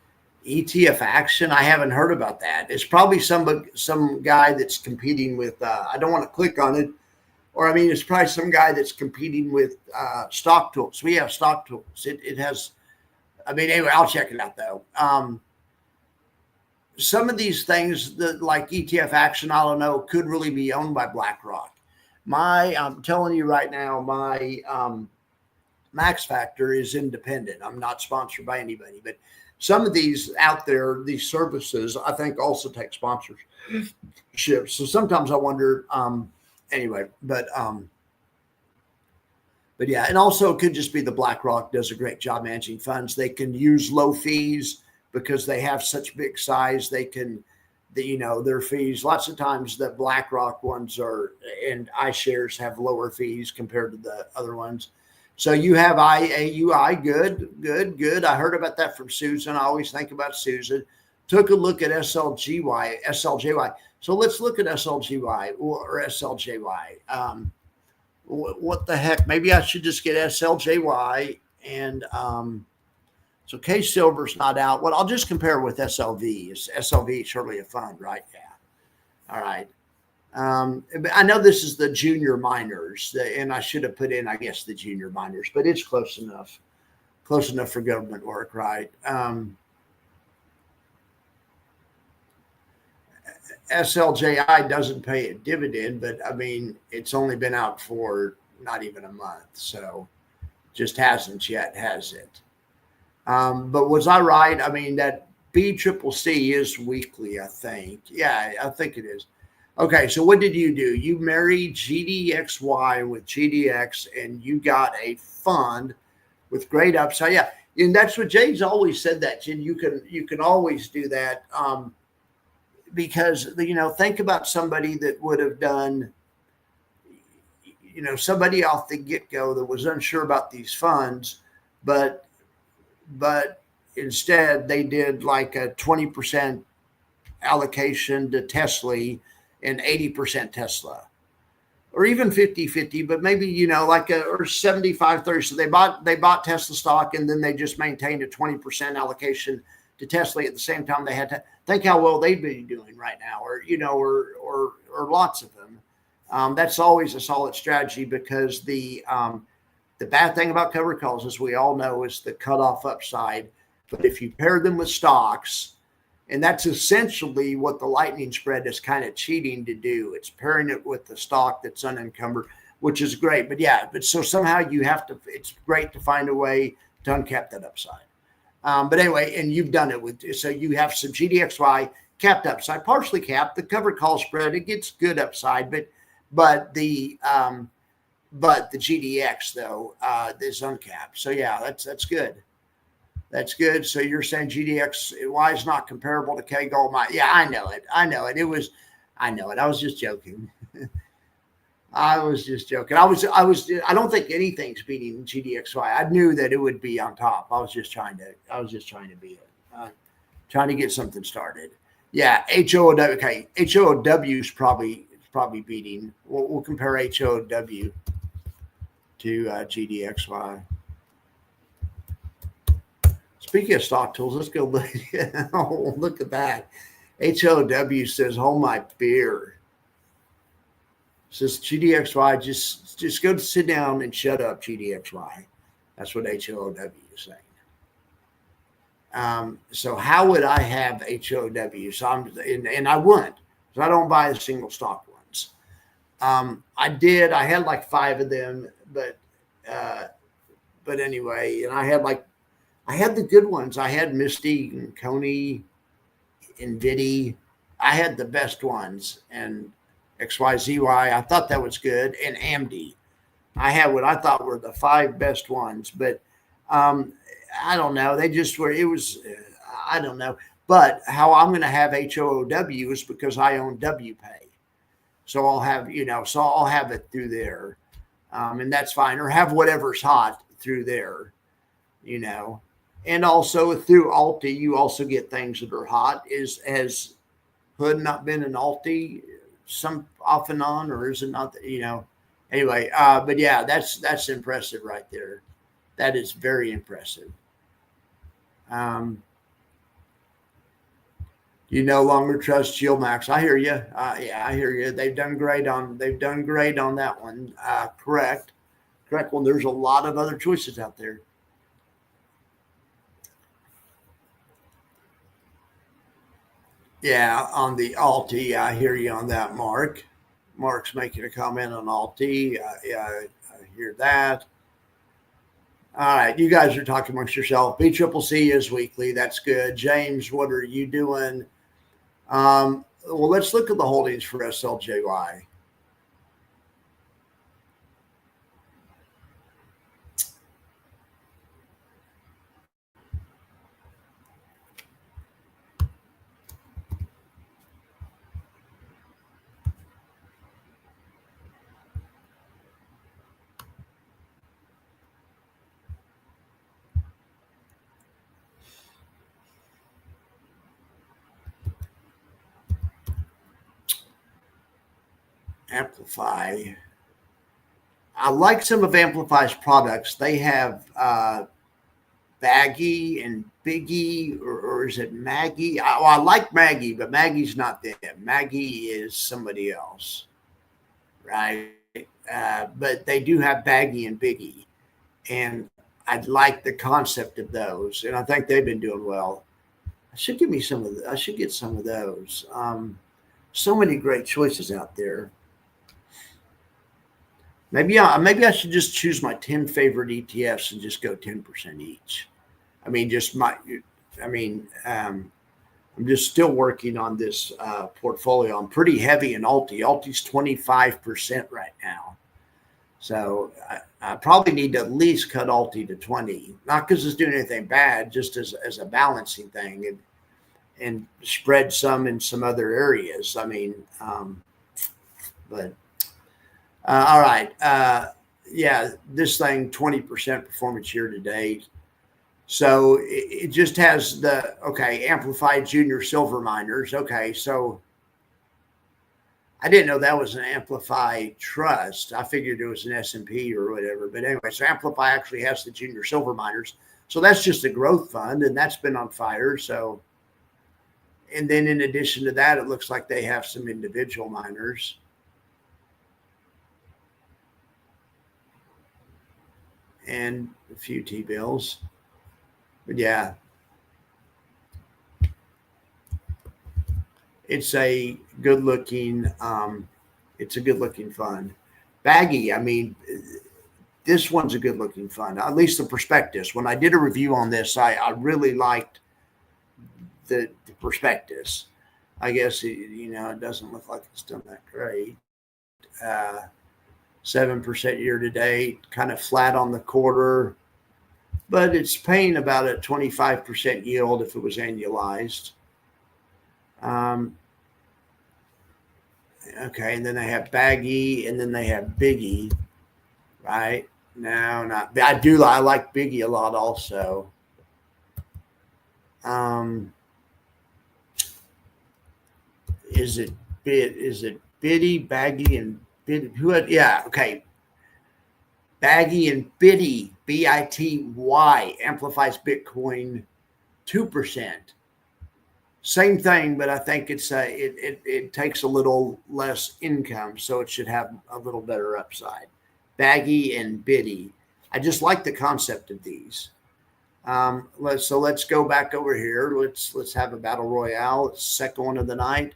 ETF action, I haven't heard about that. It's probably some guy that's competing with. I don't want to click on it, or I mean, it's probably some guy that's competing with Stock Tools. We have Stock Tools. It has. I mean, anyway, I'll check it out though. Some of these things that like ETF action, I don't know, could really be owned by BlackRock. I'm telling you right now, my Max Factor is independent. I'm not sponsored by anybody, but some of these out there, these services, I think also take sponsorships. So sometimes I wonder, anyway, but yeah, and also it could just be the BlackRock does a great job managing funds. They can use low fees because they have such big size. They can, their fees. Lots of times the BlackRock ones and iShares have lower fees compared to the other ones. So you have IAUI, good. I heard about that from Susan. I always think about Susan. Took a look at SLJY. So let's look at SLGY or SLJY. What the heck? Maybe I should just get SLJY and so K Silver's not out. Well, I'll just compare with SLV. SLV is surely a fund, right? Yeah. All right. I know this is the junior minors, and I should have put in, I guess, the junior minors, but it's close enough for government work, right? SLJI doesn't pay a dividend, but I mean, it's only been out for not even a month, so just hasn't yet, has it? But was I right? I mean, that B Triple C is weekly, I think. Yeah, I think it is. Okay, so what did you do? You married GDXY with GDX, and you got a fund with great upside. Yeah, and that's what Jay's always said. That Jen, you can always do that because think about somebody that would have done, somebody off the get-go that was unsure about these funds, but instead they did like a 20% allocation to Tesla and 80% Tesla, or even 50-50, but maybe, like or 75-30. So they bought Tesla stock, and then they just maintained a 20% allocation to Tesla at the same time. They had to think how well they'd be doing right now, or lots of them. That's always a solid strategy because the bad thing about covered calls, as we all know, is the cutoff upside. But if you pair them with stocks, and that's essentially what the lightning spread is kind of cheating to do. It's pairing it with the stock that's unencumbered, which is great. But so somehow it's great to find a way to uncap that upside. But anyway, and you've done it so you have some GDXY capped upside, partially capped. The covered call spread, it gets good upside, but the GDX though is uncapped. So yeah, that's good. That's good. So you're saying GDXY is not comparable to K Gold? Yeah, I know it. I know it. I was just joking. I don't think anything's beating GDXY. I knew that it would be on top. I was just trying to get something started. Yeah, HOOW. Okay, HOOW is probably beating. We'll compare HOOW to GDXY. Speaking of stock tools, let's go look. Oh, look at that. HOOW says, "Hold my beer." Says GDXY, just go to sit down and shut up, GDXY. That's what HOOW is saying. So how would I have HOOW? So and I wouldn't. So I don't buy the single stock ones. I had like 5 of them, but anyway, and I had the good ones. I had Misty and Coney and Viddy. I had the best ones, and XYZY. I thought that was good, and AMD. I had what I thought were the 5 best ones, but I don't know. They just were. It was. I don't know. But how I'm going to have HOOW is because I own WPay, so I'll have So I'll have it through there, and that's fine. Or have whatever's hot through there, And also through Alti, you also get things that are hot. Has Hood not been an Alti some off and on, or is it not? Anyway, but yeah, that's impressive right there. That is very impressive. You no longer trust GeoMax. I hear you. Yeah, I hear you. They've done great on that one. Correct. Well, there's a lot of other choices out there. Yeah, on the Alti, I hear you on that, Mark. Mark's making a comment on Alti. Yeah, I hear that. All right, you guys are talking amongst yourself. BCCC is weekly. That's good. James, what are you doing? Well, let's look at the holdings for SLJY. Amplify. I like some of Amplify's products. They have Baggy and Biggie, or is it Maggie? I like Maggie, but Maggie's not them. Maggie is somebody else, right? But they do have Baggy and Biggie, and I'd like the concept of those, and I think they've been doing well. I should get some of those. So many great choices out there. Maybe I should just choose my 10 favorite ETFs and just go 10% each. I mean, I'm just still working on this portfolio. I'm pretty heavy in Alti. Alti's 25% right now. So I probably need to at least cut Alti to 20, not because it's doing anything bad, just as a balancing thing, and spread some in some other areas. I mean, but all right. Yeah, this thing 20% performance year to date. So it just has amplified junior silver miners. Okay, so I didn't know that was an Amplify trust. I figured it was an S&P or whatever. But anyway, so Amplify actually has the junior silver miners. So that's just a growth fund, and that's been on fire. So, and then in addition to that, it looks like they have some individual miners. And a few T-bills. But yeah, it's a good looking fund. Baggy, I mean, this one's a good looking fund, at least the prospectus. When I did a review on this, I really liked the prospectus. I guess it doesn't look like it's done that great. 7% year to date, kind of flat on the quarter, but it's paying about a 25% yield if it was annualized. Okay, and then they have Baggy, and then they have Biggie, right? No, not. I like Biggie a lot also. is it Biddy, Baggy, and Biddy? Who had, yeah, okay. Baggy and Biddy, BITY, amplifies Bitcoin 2%. Same thing, but I think it takes a little less income, so it should have a little better upside. Baggy and Biddy. I just like the concept of these. Let's go back over here. Let's have a battle royale. It's the second one of the night.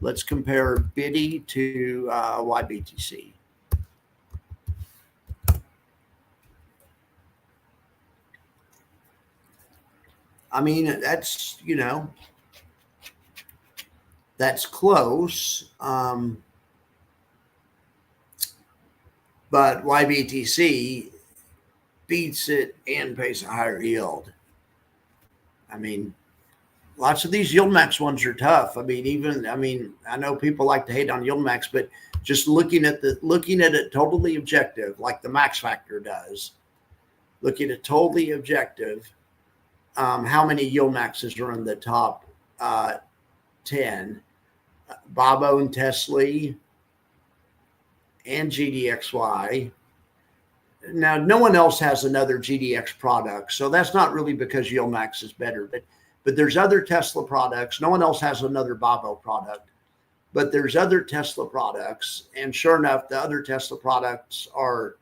Let's compare Biddy to YBTC. I mean, that's, that's close. But YBTC beats it and pays a higher yield. I mean, lots of these YieldMax ones are tough. I mean, I know people like to hate on YieldMax, but just looking at it totally objective, like the Max Factor does, looking at totally objective, how many YieldMaxes are in the top 10? Bobo and Tesla and GDXY. Now, no one else has another GDX product, so that's not really because YieldMax is better, but there's other Tesla products. No one else has another Bobo product, but there's other Tesla products, and sure enough, the other Tesla products are,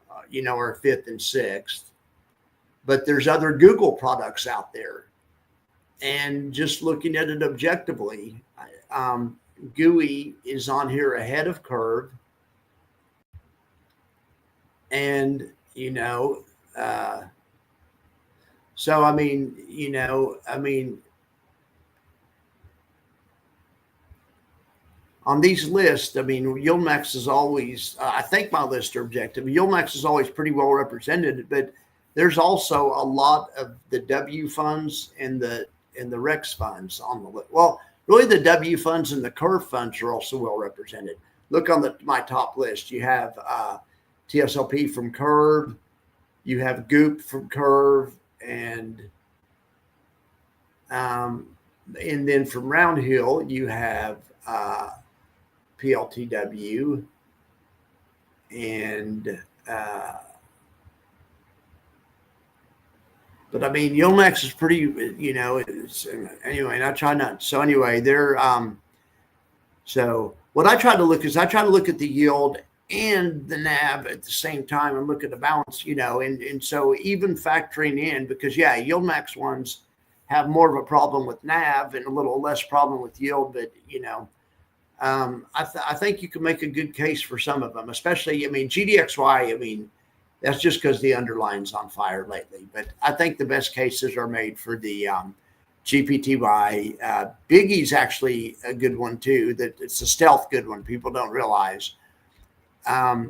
are fifth and sixth. But there's other Google products out there, and just looking at it objectively, GUI is on here ahead of Curve. And, so, I mean, on these lists, I mean, YieldMax is always, I think my lists are objective. YieldMax is always pretty well represented, but there's also a lot of the W funds and the Rex funds on the list. Well, really the W funds and the Curve funds are also well represented. Look on my top list. You have TSLP from Curve, you have Goop from Curve, and then from Roundhill you have PLTW and but I mean YieldMax is pretty, anyway, and I try not. So anyway, they're so what I try to look at the yield and the NAV at the same time and look at the balance, and so even factoring in, because YieldMax ones have more of a problem with NAV and a little less problem with yield, but I think you can make a good case for some of them, especially, I mean, GDXY, I mean, that's just because the underlying's on fire lately, but I think the best cases are made for the GPTY. Biggie's actually a good one too, that it's a stealth good one people don't realize. But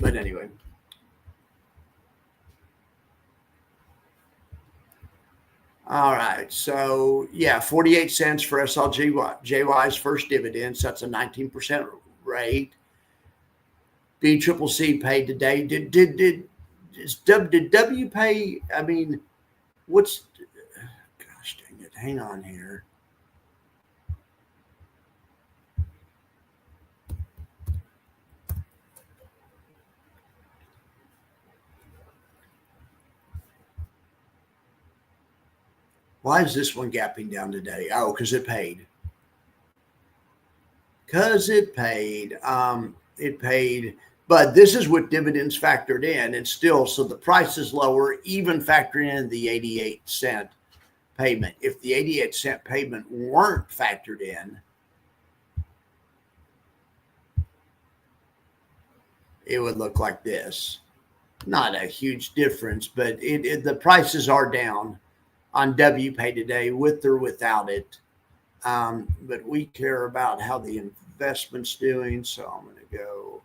anyway, all right. So 48 cents for SLJY's first dividends. So that's a 19% rate. BCCC paid today. Did W pay? I mean, gosh dang it. Hang on here. Why is this one gapping down today? Oh, because it paid. It paid. But this is with dividends factored in, and still, so the price is lower, even factoring in the 88-cent payment. If the 88-cent payment weren't factored in, it would look like this. Not a huge difference, but the prices are down on WPay today, with or without it. But we care about how the investment's doing, so I'm going to go.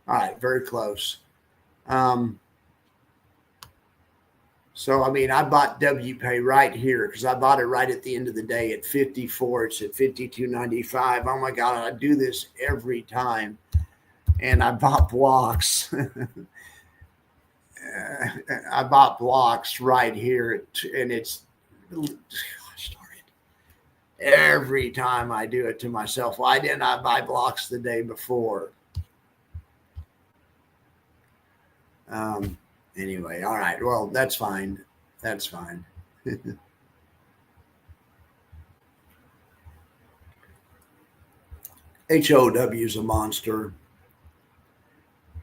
All right, very close. So, I mean, I bought WPay right here because I bought it right at the end of the day at 54. It's at 52.95. Oh my God, I do this every time. And I bought blocks. I bought blocks right here, and it's every time I do it to myself. Why didn't I buy blocks the day before? Anyway, all right. Well, that's fine. That's fine. HOW is a monster.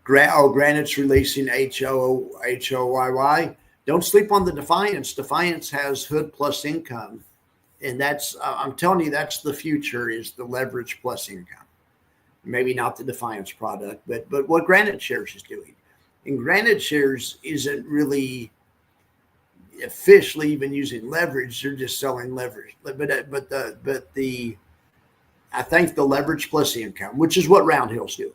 Granite's releasing HOYY. Don't sleep on the Defiance. Defiance has Hood plus income. And that's, I'm telling you, that's the future, is the leverage plus income. Maybe not the Defiance product, but what Granite Shares is doing. And Granite Shares isn't really officially even using leverage. They're just selling leverage. But the I think the leverage plus income, which is what Roundhill's doing.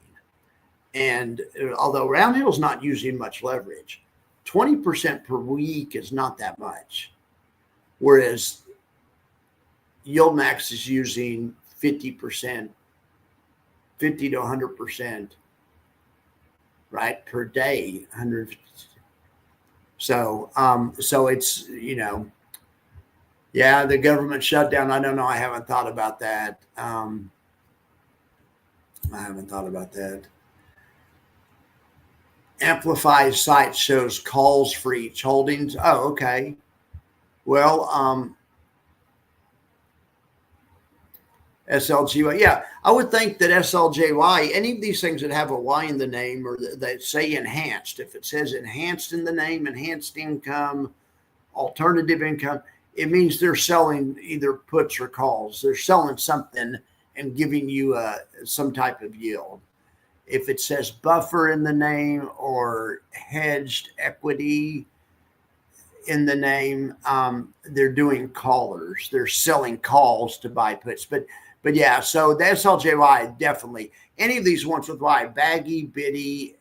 And although Roundhill's not using much leverage, 20% per week is not that much. Whereas YieldMax is using 50%, 50 to 100%, right, per day, 100. So it's, yeah, the government shutdown. I don't know. I haven't thought about that. Amplify site shows calls for each holdings. Oh, okay. Well, SLGY. Yeah, I would think that SLJY, any of these things that have a Y in the name or that say enhanced, if it says enhanced in the name, enhanced income, alternative income, it means they're selling either puts or calls. They're selling something and giving you some type of yield. If it says buffer in the name or hedged equity in the name, they're doing callers. They're selling calls to buy puts. But yeah, so the SLJY, definitely. Any of these ones with Y, baggy, bitty,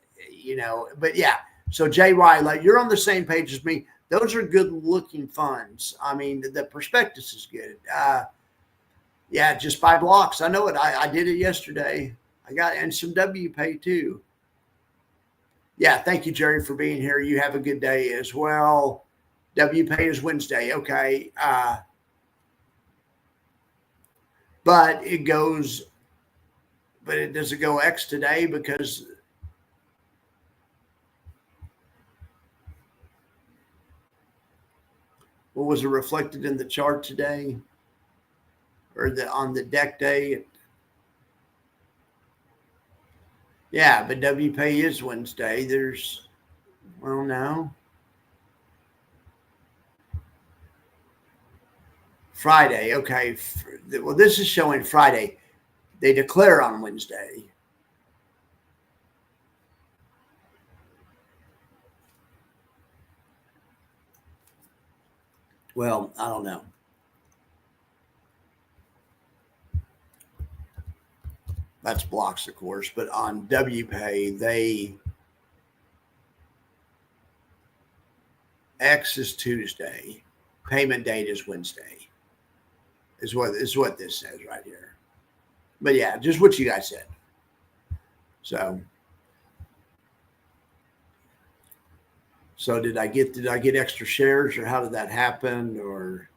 but yeah. So JY, like, you're on the same page as me. Those are good looking funds. I mean, the prospectus is good. Yeah, just buy blocks. I know it. I did it yesterday. And some WPay too. Yeah, thank you, Jerry, for being here. You have a good day as well. WPay is Wednesday. Okay. But it doesn't go X today because what was it reflected in the chart today or on the deck day? Yeah, but WPay is Wednesday. No. Friday. Okay. Well, this is showing Friday. They declare on Wednesday. Well, I don't know. That's blocks, of course, but on WPay, X is Tuesday, payment date is Wednesday, is what this says right here. But yeah, just what you guys said. So did I get extra shares, or how did that happen, or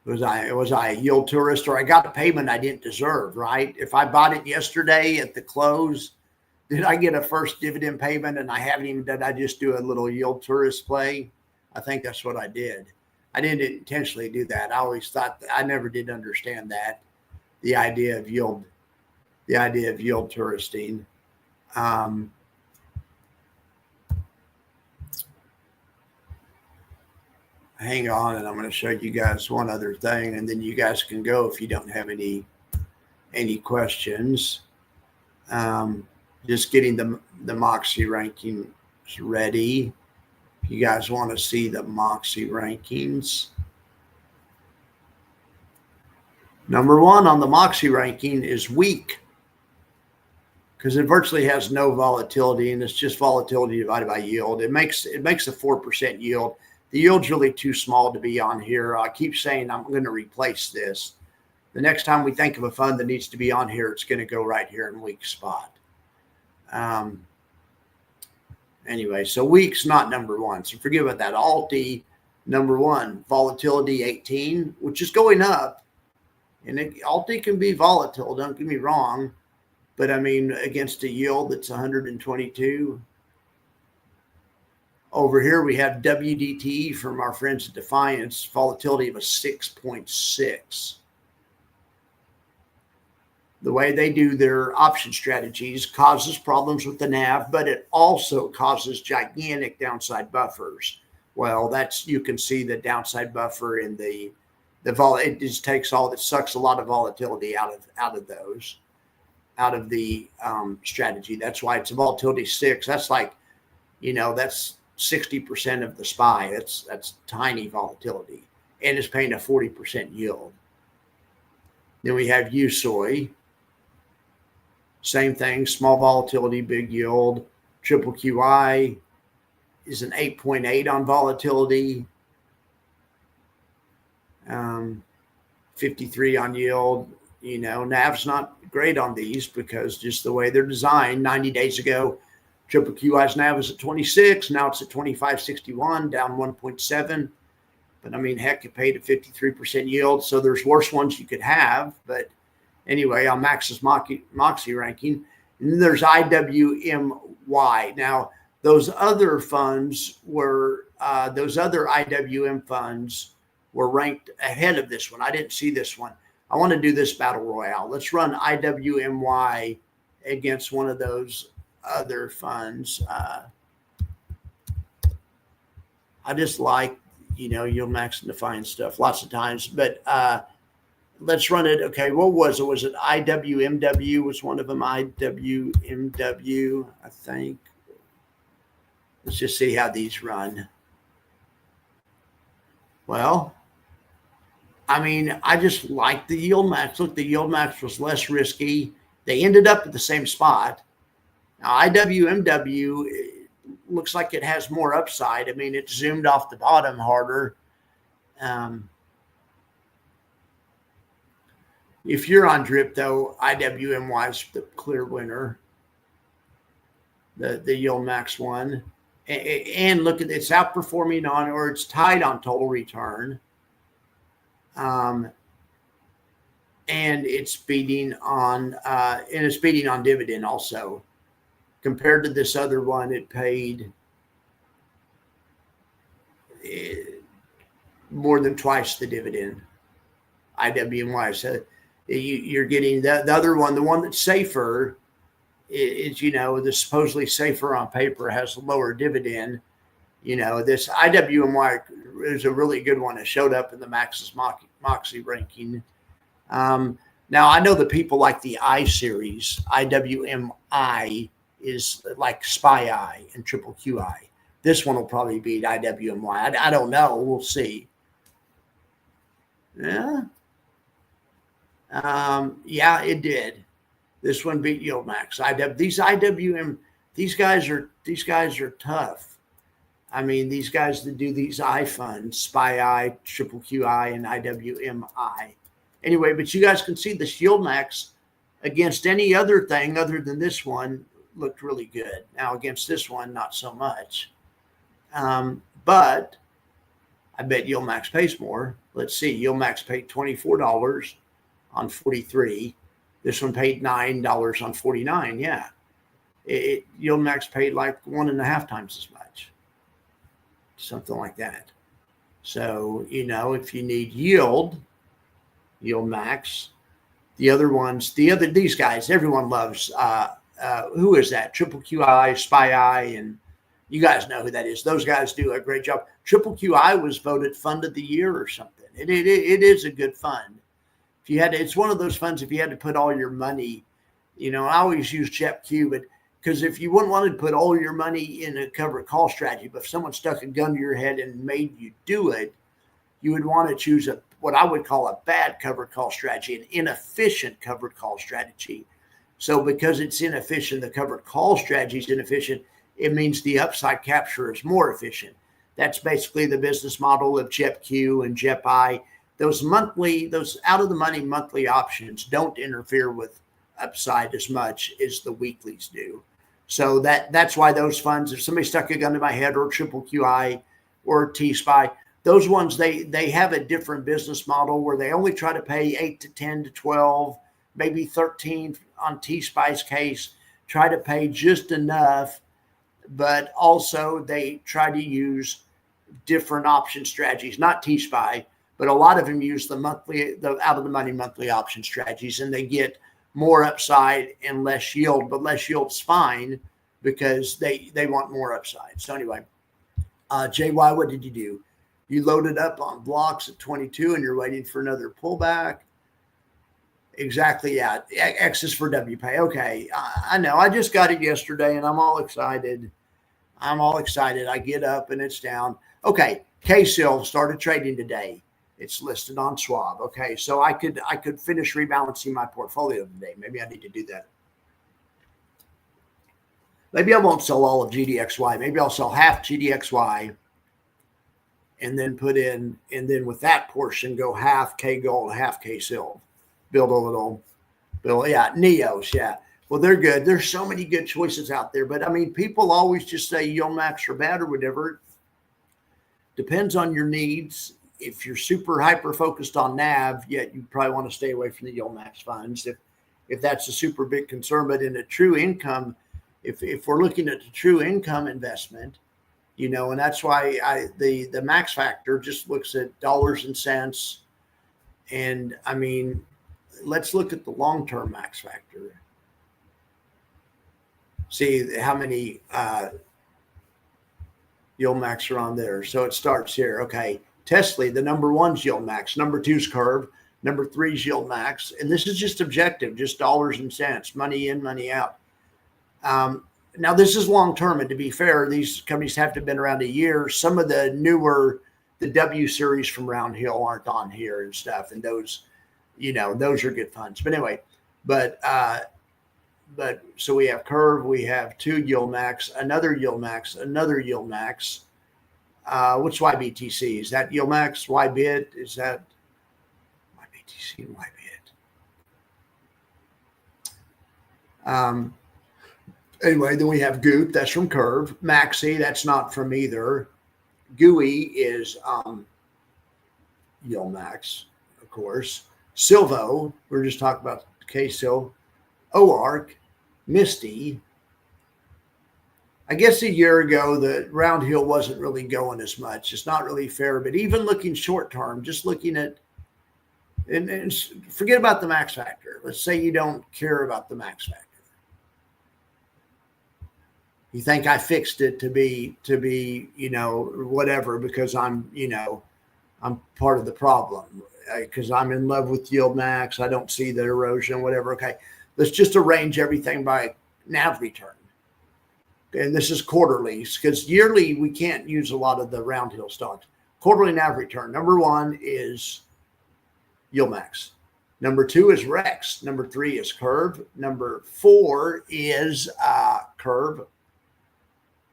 was I a yield tourist, or I got a payment I didn't deserve, right? If I bought it yesterday at the close, did I get a first dividend payment and did I just do a little yield tourist play? I think that's what I did. I didn't intentionally do that. I always thought I never did understand that, the idea of yield touristing. Hang on, and I'm going to show you guys one other thing, and then you guys can go if you don't have any questions. Just getting the Moxie rankings ready. If you guys want to see the Moxie rankings, number one on the Moxie ranking is weak, because it virtually has no volatility, and it's just volatility divided by yield. It makes a 4% yield. The yield's really too small to be on here. I keep saying I'm going to replace this. The next time we think of a fund that needs to be on here, it's going to go right here in weak spot. Anyway, so week's not number one. So forget about that. Alti, number one. Volatility 18, which is going up. And Alti can be volatile, don't get me wrong. But I mean, against a yield that's 122. Over here, we have WDT from our friends at Defiance, volatility of a 6.6. The way they do their option strategies causes problems with the NAV, but it also causes gigantic downside buffers. Well, you can see the downside buffer in it just takes it sucks a lot of volatility out of the strategy. That's why it's a volatility 6. That's like, that's 60% of the SPY. That's tiny volatility, and it's paying a 40% yield. Then we have USOY. Same thing, small volatility, big yield. Triple QI is an 8.8 on volatility, 53 on yield. NAV's not great on these because just the way they're designed. 90 days ago, Triple QI's NAV was at 26. Now it's at 25.61, down 1.7. But I mean, heck, it paid a 53% yield. So there's worse ones you could have. But anyway, on Max's Moxie ranking. And then there's IWMY. Now, those other IWM funds were ranked ahead of this one. I didn't see this one. I want to do this battle royale. Let's run IWMY against one of those other funds. I just like, yield max and Defiance stuff lots of times, but let's run it. Okay, what was it? Was it IWMW was one of them? IWMW, I think. Let's just see how these run. Well, I mean, I just like the yield max. Look, the yield max was less risky. They ended up at the same spot. Now, IWMW looks like it has more upside. I mean, it zoomed off the bottom harder. If you're on drip, though, IWMY is the clear winner, the yield max one. And look at it's outperforming or it's tied on total return. And it's beating on dividend also. Compared to this other one, it paid more than twice the dividend. IWMY. So you're getting the other one, the one that's safer is, the supposedly safer on paper has a lower dividend. This IWMY is a really good one. It showed up in the Max's Moxie ranking. Now I know the people like the I series. IWMI is like SPY and Triple QI. This one will probably beat IWMY. I don't know. We'll see. Yeah. Yeah, it did. This one beat yield max. These IWM, these guys are tough. I mean, these guys that do these I funds, SPY, Triple QI, and IWMI. Anyway, but you guys can see the yield max against any other thing other than this one looked really good. Now against this one, not so much. But I bet yield max pays more. Let's see. Yield max paid $24 on 43. This one paid $9 on 49. Yeah. Yield max paid like 1.5 times as much. Something like that. So, if you need yield max, these guys, everyone loves, who is that? Triple QI, SPY, and you guys know who that is. Those guys do a great job. Triple QI was voted fund of the year or something. It is a good fund. It's one of those funds, if you had to put all your money, I always use JEPQ, but because if you wouldn't want to put all your money in a covered call strategy, but if someone stuck a gun to your head and made you do it, you would want to choose what I would call a bad covered call strategy, an inefficient covered call strategy. So because it's inefficient, the covered call strategy is inefficient, it means the upside capture is more efficient. That's basically the business model of JEPQ and JEPI. Those out of the money monthly options don't interfere with upside as much as the weeklies do. So that's why those funds, if somebody stuck a gun to my head, or Triple QI or T-SPY, those ones, they have a different business model where they only try to pay 8 to 10 to 12, maybe 13 on T-SPY's case, try to pay just enough, but also they try to use different option strategies, not T-SPY, but a lot of them use the out of the money monthly option strategies, and they get more upside and less yield, but less yield's fine because they want more upside. So anyway, JY, what did you do? You loaded up on blocks at 22 and you're waiting for another pullback. Exactly. Yeah. X is for WPay. Okay. I know. I just got it yesterday and I'm all excited. I get up and it's down. Okay. KSIL started trading today. It's listed on Schwab. Okay. So I could finish rebalancing my portfolio today. Maybe I need to do that. Maybe I won't sell all of GDXY. Maybe I'll sell half GDXY and then with that portion, go half K Gold, half K Silv. Build a little, NEOS, yeah. Well, they're good. There's so many good choices out there. But, I mean, people always just say Yolmax are bad or whatever. Depends on your needs. If you're super hyper-focused on NAV, yet you probably want to stay away from the Yolmax funds if that's a super big concern. But in a true income, if we're looking at a true income investment, and that's why the max factor just looks at dollars and cents. And I mean, let's look at the long-term max factor. See how many yield max are on there. So it starts here. Okay. Tesla, the number one's yield max, number two's Curve, number three's yield max. And this is just objective, just dollars and cents, money in, money out. Now, this is long-term, and to be fair, these companies have to have been around a year. Some of the newer, the W series from Round Hill aren't on here and stuff, and those, those are good funds. But anyway, so we have Curve, we have two yield max, another yield max, another yield max. What's YBTC? Is that yield max? YBIT? Is that YBTC and YBIT? Anyway, then we have Goop, that's from Curve. Maxi, that's not from either. GUI is yield max, of course. Silvo, we're just talking about KSIL. OARC, Misty. I guess a year ago, the Round Hill wasn't really going as much. It's not really fair, but even looking short term, just looking at, and forget about the max factor. Let's say you don't care about the max factor. You think I fixed it to be, whatever, because I'm part of the problem because I'm in love with yield max. I don't see the erosion, whatever. Okay. Let's just arrange everything by NAV return. And this is quarterly because yearly we can't use a lot of the Round Hill stocks. Quarterly NAV return. Number one is yield max. Number two is Rex. Number three is Curve. Number four is Curve.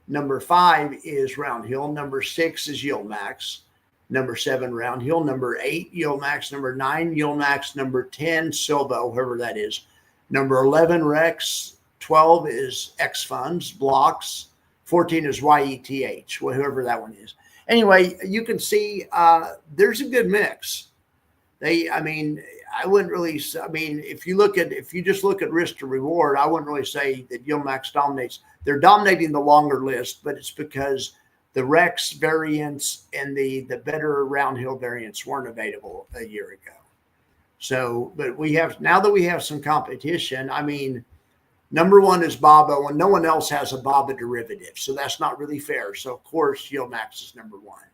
Number five is Round Hill. Number six is yield max. Number seven, Round Hill. Number eight, yield max. Number nine, yield max. Number 10, Silvo, whoever that is. Number 11, Rex. 12 is X Funds, blocks. 14 is YETH, whoever that one is. Anyway, you can see there's a good mix. I wouldn't really, if you just look at risk to reward, I wouldn't really say that yield max dominates. They're dominating the longer list, but it's because the Rex variants and the better Round Hill variants weren't available a year ago. So, but now that we have some competition, number one is BABA, and no one else has a BABA derivative. So that's not really fair. So of course, yield max is number one.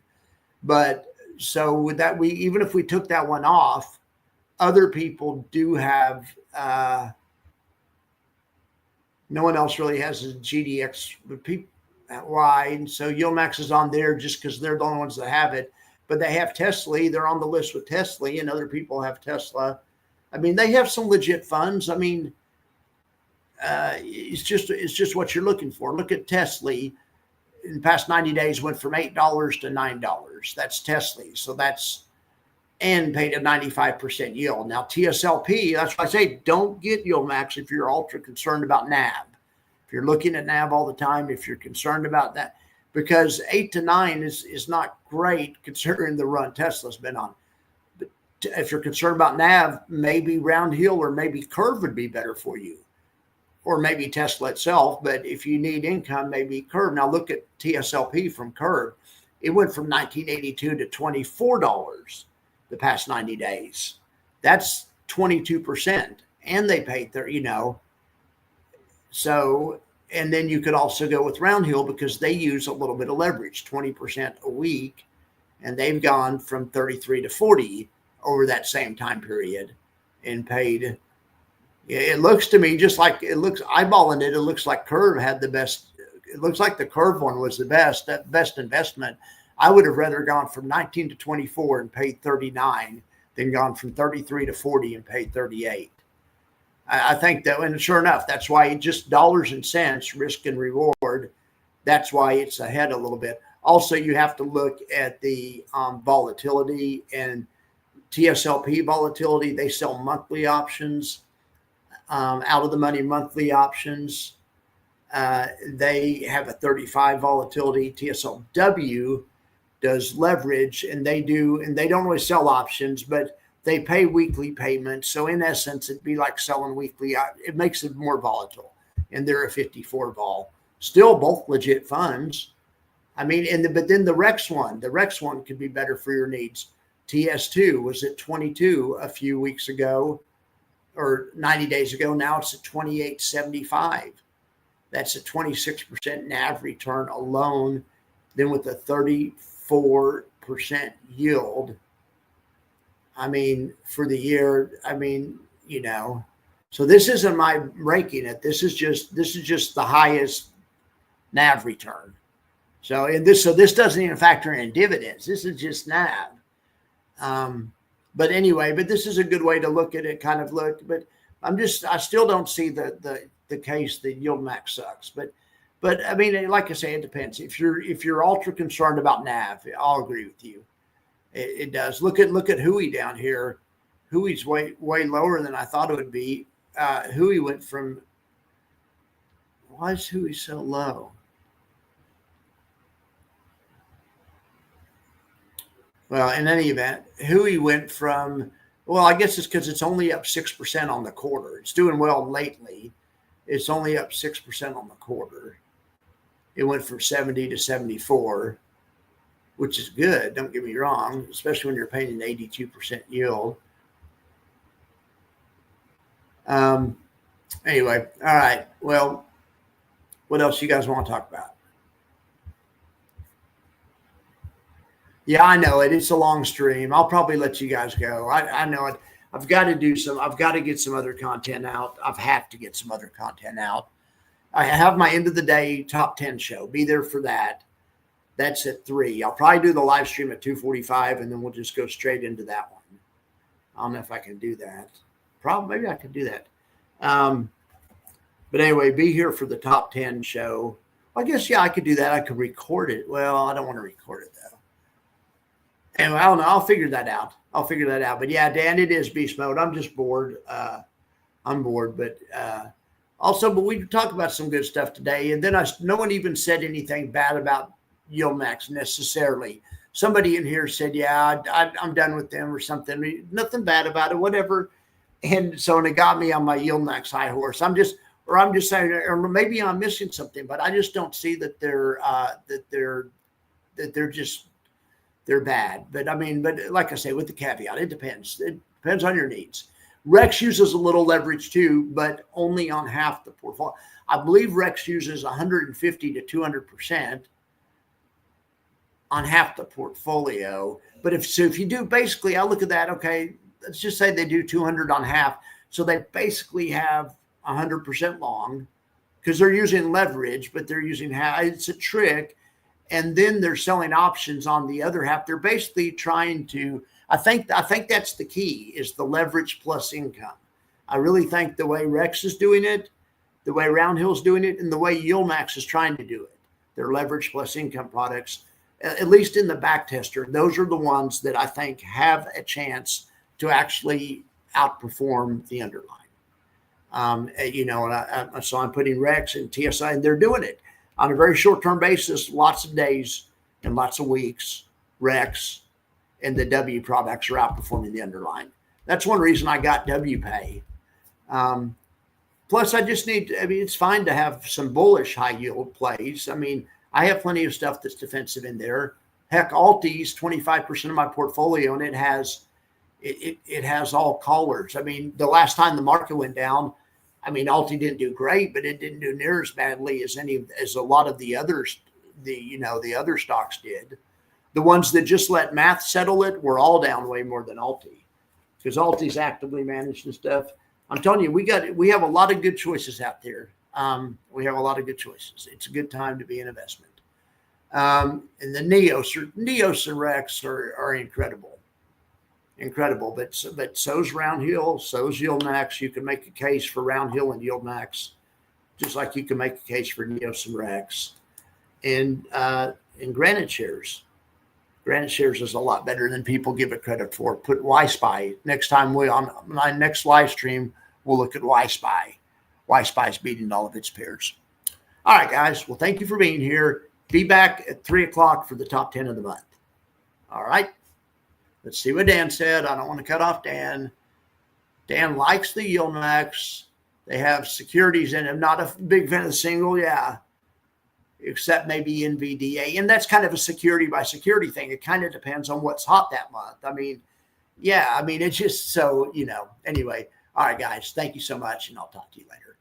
But so with that, even if we took that one off, other people do have, no one else really has a GDX wide. So yield max is on there just because they're the only ones that have it. But they have Tesla. They're on the list with Tesla, and other people have Tesla. They have some legit funds. It's just what you're looking for. Look at Tesla. In the past 90 days, went from $8 to $9. That's Tesla. So and paid a 95% yield. Now, TSLP, that's why I say don't get yield max if you're ultra concerned about NAV. If you're looking at NAV all the time, if you're concerned about that, because 8 to 9 is not great considering the run Tesla's been on. But if you're concerned about NAV, maybe Round Hill or maybe Curve would be better for you, or maybe Tesla itself. But if you need income, maybe Curve. Now look at TSLP from Curve. It went from 1982 to $24 the past 90 days. That's 22%. And they paid so, and then you could also go with Round Hill because they use a little bit of leverage, 20% a week. And they've gone from 33 to 40 over that same time period and paid. It looks to me just like eyeballing it. It looks like Curve had the best. It looks like the Curve one was the best investment. I would have rather gone from 19 to 24 and paid 39 than gone from 33 to 40 and paid 38. I think that, and sure enough, that's why just dollars and cents, risk and reward. That's why it's ahead a little bit. Also, you have to look at the volatility and TSLP volatility. They sell monthly options, out of the money monthly options. They have a 35 volatility. TSLW does leverage, and they don't really sell options, but they pay weekly payments. So in essence, it'd be like selling weekly. It makes it more volatile, and they're a 54 vol. Still both legit funds. I mean, but then the Rex one could be better for your needs. TS2 was at 22 a few weeks ago or 90 days ago. Now it's at 28.75. That's a 26% NAV return alone. Then with a 34% yield. I mean, for the year, so this isn't my ranking it. This is just the highest NAV return. So this doesn't even factor in dividends. This is just NAV. But anyway, this is a good way to look at it, but I still don't see the case that YieldMax sucks. But I mean, like I say, it depends. If you're ultra concerned about NAV, I'll agree with you. It does. Look at Hui down here. Hui's way lower than I thought it would be. Hui went from. Why is Hui so low? Well, in any event, Hui went from. Well, I guess it's because it's only up 6% on the quarter. It's doing well lately. It's only up 6% on the quarter. It went from 70 to 74. Which is good, don't get me wrong, especially when you're paying an 82% yield. Anyway, all right. Well, what else you guys want to talk about? Yeah, I know it. It's a long stream. I'll probably let you guys go. I know it. I've got to get some other content out. I've had to get some other content out. I have my end of the day top 10 show. Be there for that. That's at 3. I'll probably do the live stream at 2:45, and then we'll just go straight into that one. I don't know if I can do that. Probably, maybe I could do that. But anyway, be here for the top 10 show. I guess, yeah, I could do that. I could record it. Well, I don't want to record it, though. Anyway, I don't know. I'll figure that out. But yeah, Dan, it is beast mode. I'm just bored. I'm bored, but we talked about some good stuff today. And then no one even said anything bad about YieldMax necessarily. Somebody in here said, yeah, I'm done with them or something. Nothing bad about it, whatever. And so, and it got me on my YieldMax high horse. I'm just saying, or maybe I'm missing something, but I just don't see that they're bad. But I mean, like I say, with the caveat, it depends. It depends on your needs. Rex uses a little leverage too, but only on half the portfolio. I believe Rex uses 150 to 200% on half the portfolio. But if you do, basically, I look at that, okay, let's just say they do 200 on half. So they basically have 100% long because they're using leverage, but they're using half. It's a trick. And then they're selling options on the other half. They're basically trying to, I think that's the key, is the leverage plus income. I really think the way Rex is doing it, the way Round Hill's doing it, and the way YieldMax is trying to do it, they're leverage plus income products, at least in the back tester. Those are the ones that I think have a chance to actually outperform the underlying. So I'm putting Rex and TSI, and they're doing it on a very short-term basis, lots of days and lots of weeks. Rex and the W products are outperforming the underlying. That's one reason I got WPay. Plus, it's fine to have some bullish high yield plays. I mean, I have plenty of stuff that's defensive in there. Heck, Alti's 25% of my portfolio, and it has all callers. I mean, the last time the market went down, I mean, Alti didn't do great, but it didn't do near as badly as a lot of the others, the other stocks did. The ones that just let math settle it were all down way more than Alti, because Alti's actively managed and stuff. I'm telling you, we have a lot of good choices out there. We have a lot of good choices. It's a good time to be an investment. And the Neos and Rex are incredible. But so's Round Hill, so's YieldMax. You can make a case for Round Hill and YieldMax, just like you can make a case for Neos and Rex. And Granite Shares. Granite Shares is a lot better than people give it credit for. Put YSpy. Next time on my next live stream, we'll look at YSpy. YSpy's beating all of its peers. All right, guys. Well, thank you for being here. Be back at 3 o'clock for the top 10 of the month. All right. Let's see what Dan said. I don't want to cut off Dan. Dan likes the YieldMax. They have securities in them. Not a big fan of the single, yeah. Except maybe NVDA. And that's kind of a security by security thing. It kind of depends on what's hot that month. I mean, yeah, it's just so, anyway. All right, guys, thank you so much, and I'll talk to you later.